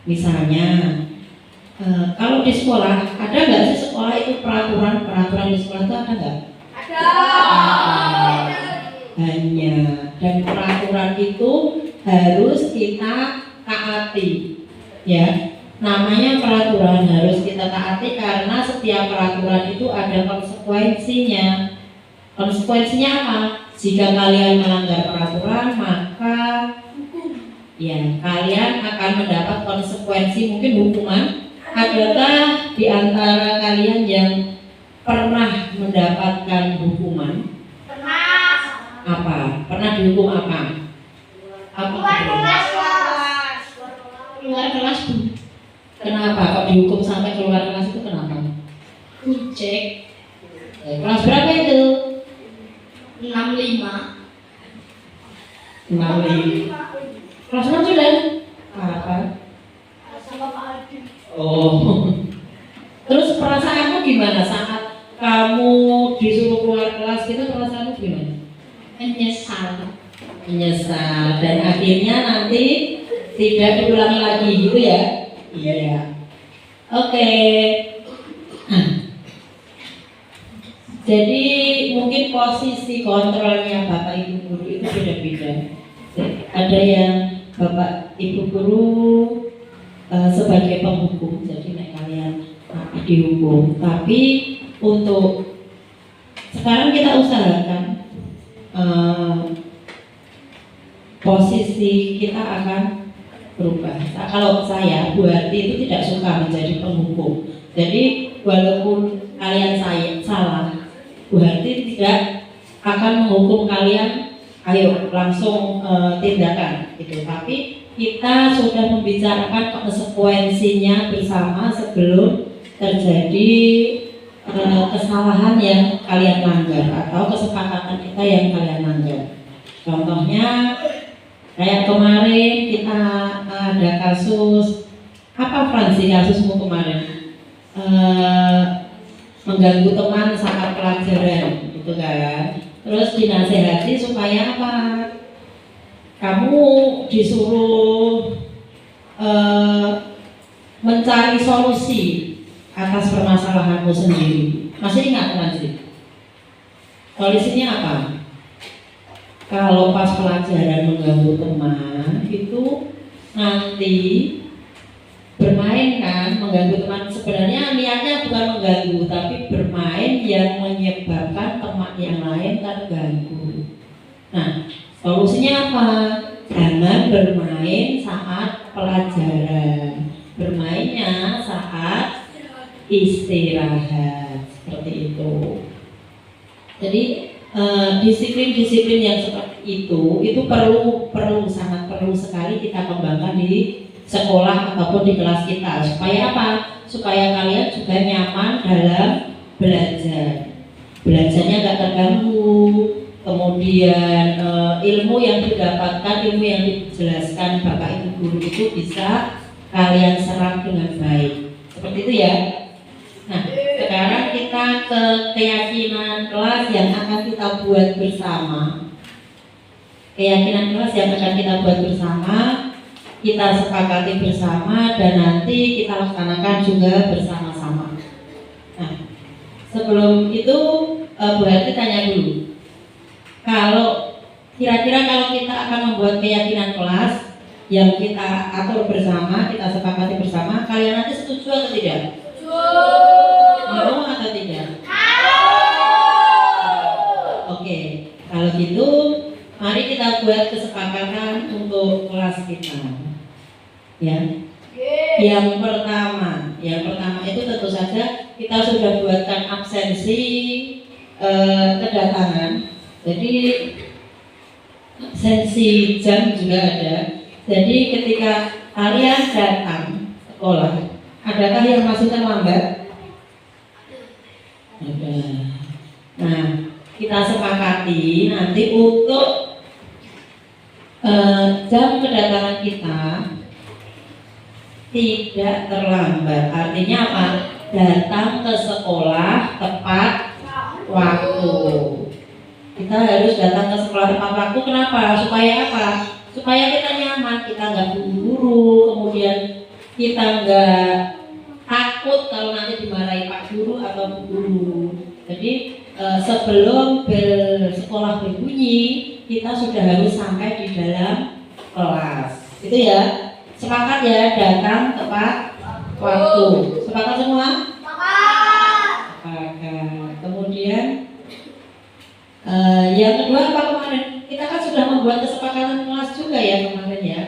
Misalnya kalau di sekolah, ada nggak sih sekolah itu peraturan di sekolah itu ada nggak? Ada. Hanya, dan peraturan itu harus kita taati, ya. Namanya peraturan harus kita taati karena setiap peraturan itu ada konsekuensinya. Konsekuensinya apa? Jika kalian melanggar peraturan, maka ya kalian akan mendapat konsekuensi, mungkin hukuman. Adakah di antara kalian yang pernah mendapatkan hukuman? Apa? Pernah dihukum apa? Keluar kelas. Kenapa kok dihukum sampai keluar kelas itu kenapa? Cek Kelas berapa itu? 65. 65. Kelas 6 sudah? Apa? Sama Pak Adi. Oh. Terus perasaanmu gimana saat kamu disuruh keluar kelas gitu, perasaanmu gimana? Menyesal dan akhirnya nanti tidak diulangi lagi gitu ya? Iya. Oke. Jadi mungkin posisi kontrolnya Bapak Ibu guru itu beda-beda. Ada yang Bapak Ibu guru sebagai penghukum, jadi nek kalian dihukum. Tapi untuk sekarang kita usahakan posisi kita akan berubah. Nah, kalau saya, Bu Harti itu tidak suka menjadi penghukum. Jadi walaupun kalian salah, Bu Harti tidak akan menghukum kalian. Ayo langsung tindakan gitu. Tapi kita sudah membicarakan konsekuensinya bersama sebelum terjadi kesalahan yang kalian langgar atau kesepakatan kita yang kalian langgar. Contohnya kayak kemarin kita ada kasus apa, Fransi, kasusmu kemarin mengganggu teman saat pelajaran gitu kan. Terus dinasehati supaya apa? Kamu disuruh mencari solusi atas permasalahanmu sendiri. Masih ingat Fransi? Solusinya apa? Kalau pas pelajaran mengganggu teman itu nanti bermain kan, mengganggu teman, sebenarnya niatnya bukan mengganggu tapi bermain yang menyebabkan teman yang lain terganggu. Nah, solusinya apa? Jangan bermain saat pelajaran, bermainnya saat istirahat, seperti itu. Jadi disiplin-disiplin yang seperti itu sangat perlu sekali kita kembangkan di sekolah ataupun di kelas kita. Supaya apa? Supaya kalian juga nyaman dalam belajar. Belajarnya nggak terganggu. Kemudian ilmu yang didapatkan, ilmu yang dijelaskan Bapak Ibu guru itu bisa kalian serap dengan baik. Seperti itu ya. Nah, sekarang kita ke keyakinan kelas yang akan kita buat bersama. Keyakinan kelas yang akan kita buat bersama, kita sepakati bersama, dan nanti kita laksanakan juga bersama-sama. Nah, sebelum itu Bu Hati tanya dulu. Kalau kira-kira kalau kita akan membuat keyakinan kelas yang kita atur bersama, kita sepakati bersama, kalian nanti setuju atau tidak? Mau atau tidak? Oke, kalau gitu mari kita buat kesepakatan untuk kelas kita. Ya. Yang pertama itu tentu saja kita sudah buatkan absensi kedatangan. Jadi absensi jam juga ada. Jadi ketika kalian datang sekolah, adakah yang masih terlambat? Ada. Nah, kita sepakati nanti untuk jam kedatangan kita tidak terlambat. Artinya apa? Datang ke sekolah tepat waktu. Kita harus datang ke sekolah tepat waktu. Kenapa? Supaya apa? Supaya kita nyaman, kita nggak buru-buru, kemudian kita nggak takut kalau nanti dimarahi Pak Guru atau Bu Guru. Jadi sebelum bel sekolah berbunyi, kita sudah harus sampai di dalam kelas. Itu ya. Sepakat ya, datang tepat waktu. Sepakat semua? Sepakat. Kemudian yang kedua apa kemarin? Kita kan sudah membuat kesepakatan kelas juga ya kemarin ya.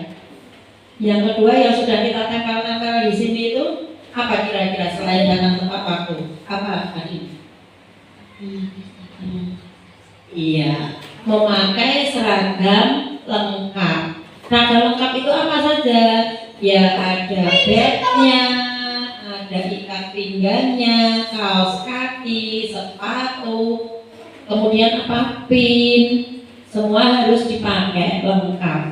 Yang kedua yang sudah kita tempel-tempel di sini itu apa kira-kira selain datang tepat waktu? Apa tadi? Iya, memakai seragam lengkap. Seragam lengkap itu apa saja? Ya ada bagnya, ada ikat pinggannya, kaos kaki, sepatu, kemudian apa? Pin. Semua harus dipakai lengkap.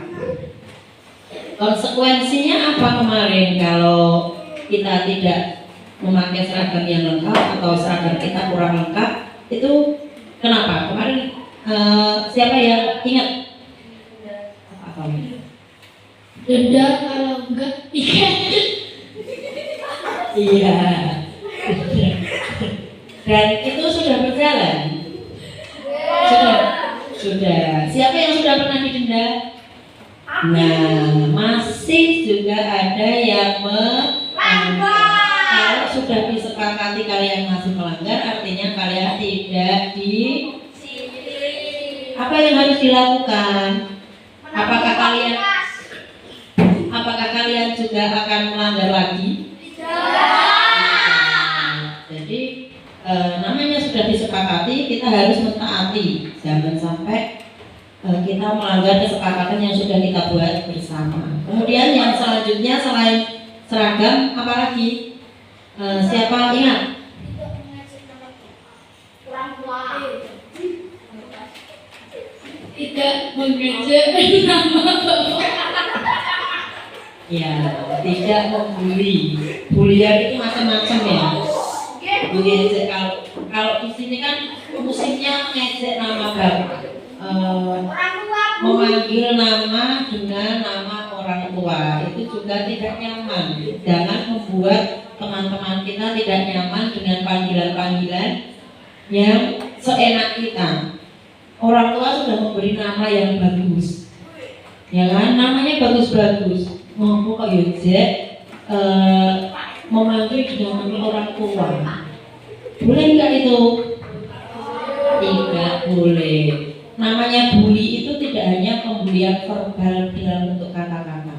Konsekuensinya apa kemarin kalau kita tidak memakai seragam yang lengkap atau seragam kita kurang lengkap? Itu kenapa? Kemarin siapa yang ingat? Apa? Denda kalau enggak tiket. Iya. Dan itu sudah berjalan. Sudah. Siapa yang sudah pernah didenda? Nah, masih juga ada yang melanggar. Kalau sudah disepakati kalian masih melanggar, artinya kalian tidak disiplin. Apa yang harus dilakukan? Apakah kalian juga akan melanggar lagi? Jadi namanya sudah disepakati, kita harus mentaati. Jangan sampai kita melanggar kesepakatan yang sudah kita buat bersama. Kemudian yang selanjutnya selain seragam, apa lagi? Siapa ingat? Tidak mengejek nama Bapak. Ya, tidak membuli. Bulian itu macam-macam ya. Mengejek kalau di sini kan musimnya mengejek nama Bapak. Memanggil nama dengan nama orang tua itu juga tidak nyaman. Jangan membuat teman-teman kita tidak nyaman dengan panggilan-panggilan yang seenak kita. Orang tua sudah memberi nama yang bagus, ya kan? Namanya bagus-bagus. Mau kok Yojek memanggil dengan nama orang tua, boleh nggak itu? Tidak boleh. Namanya bully itu tidak hanya pembulian verbal dalam bentuk kata-kata.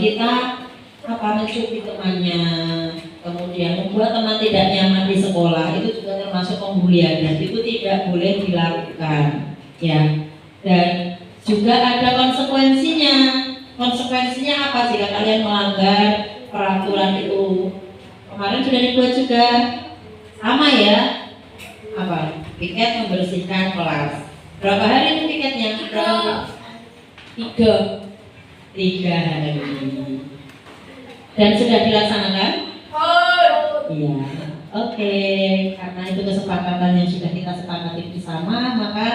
Kita mencubi temannya, kemudian membuat teman tidak nyaman di sekolah itu juga termasuk pembulian dan itu tidak boleh dilakukan, ya. Dan juga ada konsekuensinya. Konsekuensinya apa jika kalian melanggar peraturan itu? Kemarin sudah dibuat juga, sama ya. Apa? Piket membersihkan kelas. Berapa hari itu piketnya? Berapa? 3 hari. Dan sudah dilaksanakan? Iya. Oke. Karena itu kesepakatan yang sudah kita sepakati bersama, maka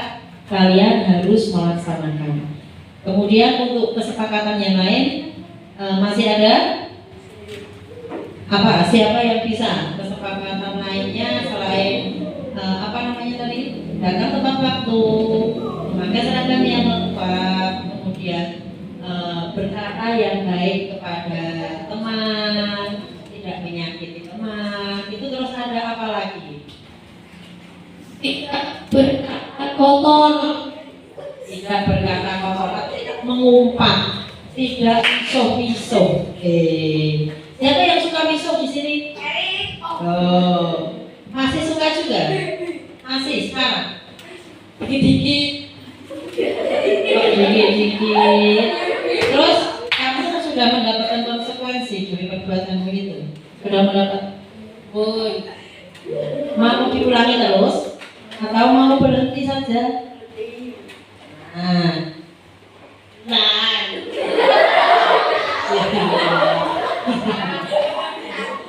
kalian harus melaksanakan. Kemudian untuk kesepakatan yang lain masih ada apa? Siapa yang bisa kesepakatan lainnya selain apa namanya tadi? Datang tepat waktu, memakai seragam yang lengkap, kemudian berkata yang baik kepada teman, tidak menyakiti teman. Itu terus ada apa lagi? Tidak berkata kotor, Tidak berkata kotor, tidak mengumpat, tidak misuh-misuh. Siapa yang suka misuh di sini? Oh, masih suka juga? Masih sekarang? dikit-dikit. Oh, dikit-dikit. Terus kamu sudah mendapatkan konsekuensi dari perbuatanmu itu? Sudah mendapat? Boy, Mau diulangi terus? Atau mau berhenti saja? Nah.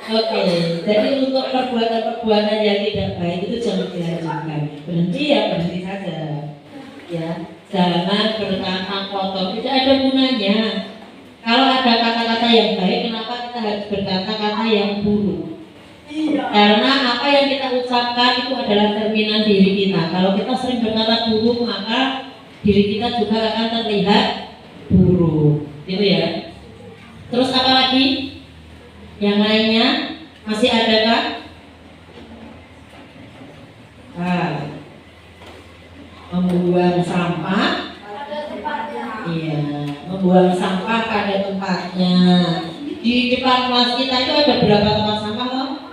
Oke, jadi untuk perbuatan-perbuatan yang tidak baik itu jangan dilanjutkan. Berhenti ya berhenti saja. Ya, jangan berkata kotor, tidak ada gunanya. Kalau ada kata-kata yang baik, kenapa kita harus berkata-kata yang buruk? Karena apa yang kita ucapkan itu adalah cerminan diri kita. Kalau kita sering berkata buruk, maka diri kita juga akan terlihat buruk, gitu ya. Terus apa lagi? Yang lainnya masih adakah? Membuang sampah. Iya, membuang sampah pada tempatnya. Di depan kelas kita itu ada berapa tempat sampah loh?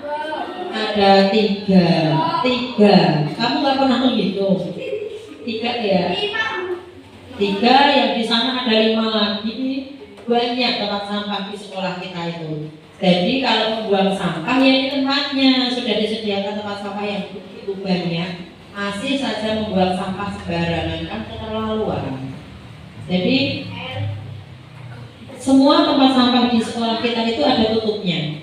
Ada 3. Kamu nggak pernah menghitung? 3 ya? 3, yang di sana ada 5 lagi. Banyak tempat sampah di sekolah kita itu. Jadi kalau membuang sampah ya di tempatnya sudah disediakan tempat sampah yang begitu banyak, masih saja membuang sampah sembarangan, kan keterlaluan. Jadi semua tempat sampah di sekolah kita itu ada tutupnya.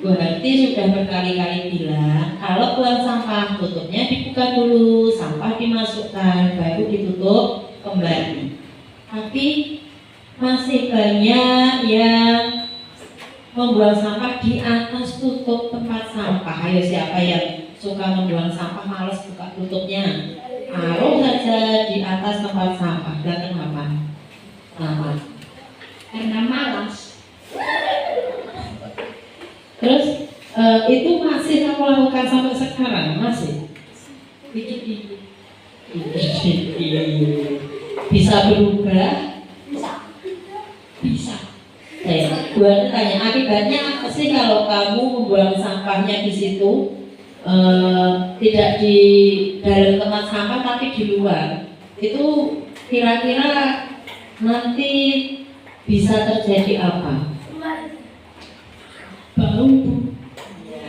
Berarti sudah berkali-kali bilang kalau buang sampah tutupnya dibuka dulu, sampah dimasukkan, baru ditutup kembali. Tapi masih banyak yang membuang sampah di atas tutup tempat sampah. Ayo siapa yang suka membuang sampah males buka tutupnya? Taruh saja di atas tempat sampah. Dan kenapa? karena malas. Terus itu masih kamu lakukan sampai sekarang? Masih? Dikit-dikit. Bisa berubah? Bisa. Buat tanya akibatnya apa sih kalau kamu membuang sampahnya di situ, tidak di dalam tempat sampah tapi di luar? Itu kira-kira nanti bisa terjadi apa? Bau.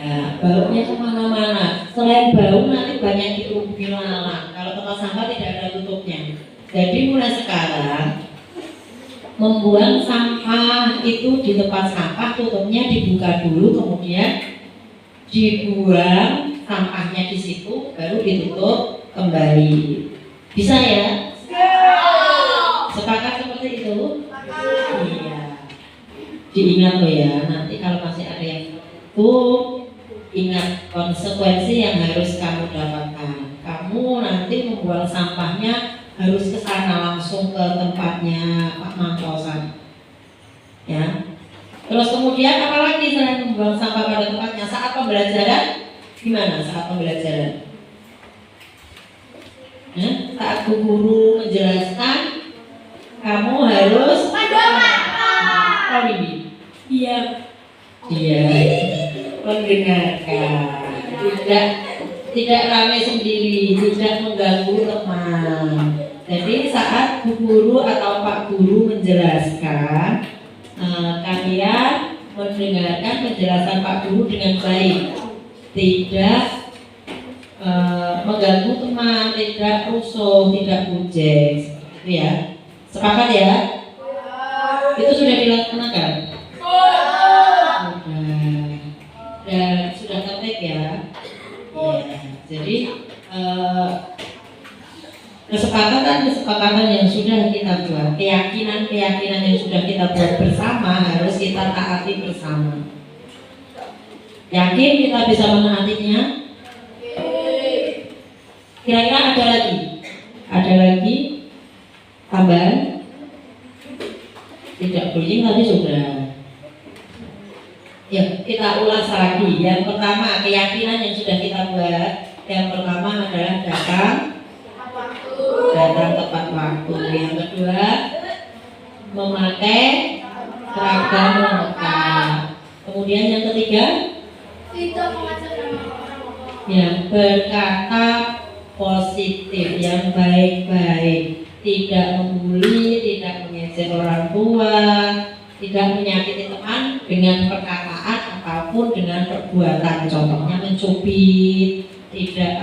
Ya, baunya kemana-mana. Selain bau nanti banyak ditumbuhi lalat kalau tempat sampah tidak ada tutupnya. Jadi mulai sekarang membuang sampah itu di tempat sampah tutupnya dibuka dulu, kemudian dibuang sampahnya di situ, baru ditutup kembali. Bisa ya? Sepakat seperti itu? Iya. Diingat loh ya, nanti kalau masih ada yang itu, ingat konsekuensi yang harus kamu dapatkan. Kamu nanti membuang sampahnya harus ke sana langsung ke tempatnya Pak Mangkosan. Ya. Terus kemudian apalagi selain membuang sampah pada tempatnya saat pembelajaran? Gimana saat pembelajaran? Saat Bu Guru menjelaskan, kamu harus ini. Iya. Iya. mendengarkan, tidak ramai sendiri, tidak mengganggu teman. Jadi saat Bu Guru atau Pak Guru menjelaskan, kalian mendengarkan penjelasan Pak Guru dengan baik, tidak mengganggu teman, tidak rusuh, tidak bujek, gitu ya. Sepakat ya? Itu sudah dilaksanakan? Dan sudah tertib ya. Jadi kesepakatan yang sudah kita buat, keyakinan yang sudah kita buat bersama harus kita taati bersama. Yakin kita bisa menaatinya? Kira-kira ada lagi? Ada lagi? Tambahan? Tidak bullying tadi sudah. Ya, kita ulas lagi. Yang pertama, keyakinan yang sudah kita buat. Yang pertama adalah datang tepat waktu. Yang kedua, memakai seragam lengkap. Kemudian yang ketiga, yang berkata positif, yang baik-baik, tidak membuli, tidak mengejek orang tua, tidak menyakiti teman dengan perkataan ataupun dengan perbuatan. Contohnya mencubit, tidak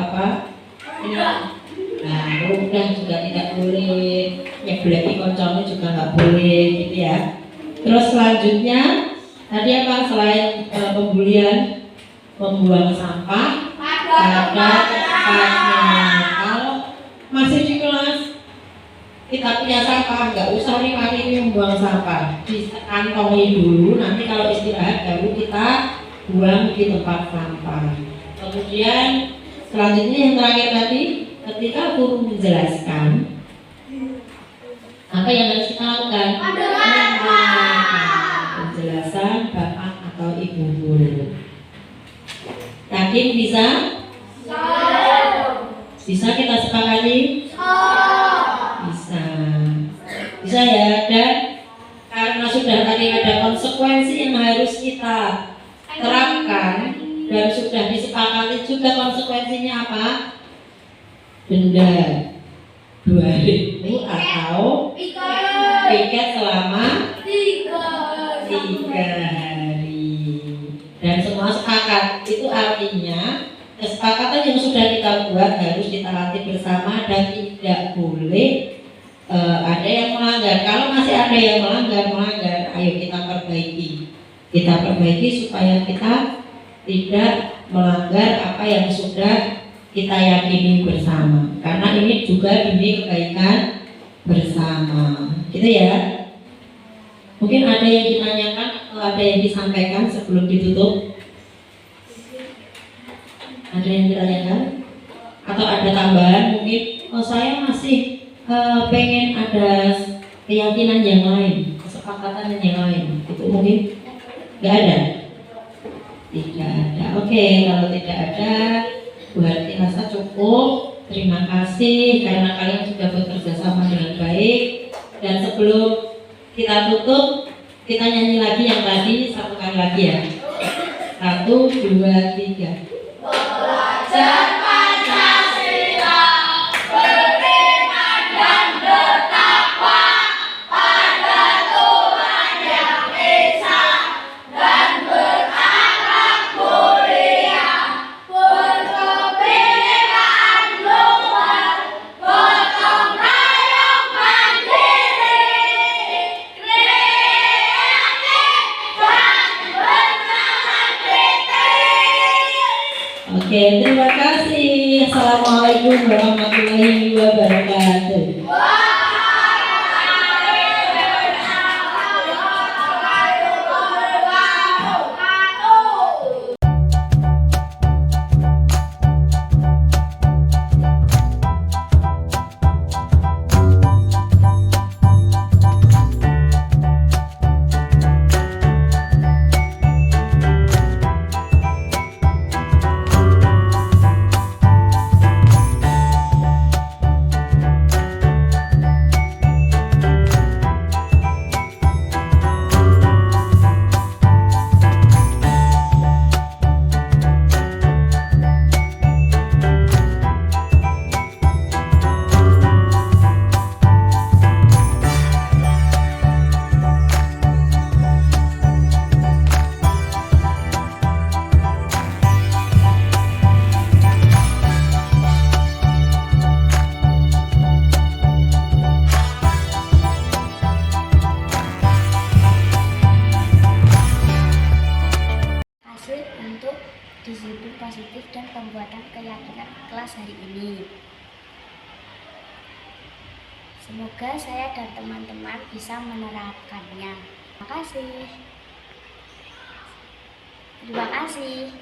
udah juga tidak boleh, nyebleki koncone juga nggak boleh, gitu ya. Terus selanjutnya tadi apa, selain pembulian, membuang sampah pada tempatnya. Kalau masih di kelas kita punya sampah, nggak usah nih hari ini membuang sampah, dikantongi dulu, nanti kalau istirahat baru kita buang di tempat sampah. Kemudian selanjutnya yang terakhir tadi, ketika guru menjelaskan, apa yang harus kita lakukan? Penjelasan bapak atau ibu guru. Yakin bisa? Bisa kita sepakati? Bisa ya. Dan karena sudah tadi ada konsekuensi yang harus kita terapkan dan sudah disepakati juga konsekuensinya apa? Denda 2.000 atau piket selama 3 hari. Dan semua sepakat. Itu artinya kesepakatan yang sudah kita buat harus ditaati bersama dan tidak boleh ada yang melanggar. Kalau masih ada yang melanggar, ayo kita perbaiki. Kita perbaiki supaya kita tidak melanggar apa yang sudah kita yakini bersama. Karena ini juga demi kebaikan bersama. Gitu ya. Mungkin ada yang ditanyakan atau ada yang disampaikan sebelum ditutup? Ada yang ditanyakan? Atau ada tambahan mungkin? Oh, saya masih pengen ada keyakinan yang lain, kesepakatan yang lain. Itu mungkin nggak ada? Tidak ada. Oke, kalau tidak ada, Bu Harti rasa cukup. Terima kasih karena kalian sudah bekerja sama dengan baik. Dan sebelum kita tutup, kita nyanyi lagi yang tadi satu kali lagi ya. 1, 2, 3. Belajar Pancasila, beriman dan bertakwa pada Tuhan Yang Esa dan berakhlak mulia, berkebinekaan global, gotong royong mandiri, kreatif dan bernahan kritis. Oke, terima kasih. Assalamualaikum warahmatullahi wabarakatuh. Semoga saya dan teman-teman bisa menerapkannya. Terima kasih.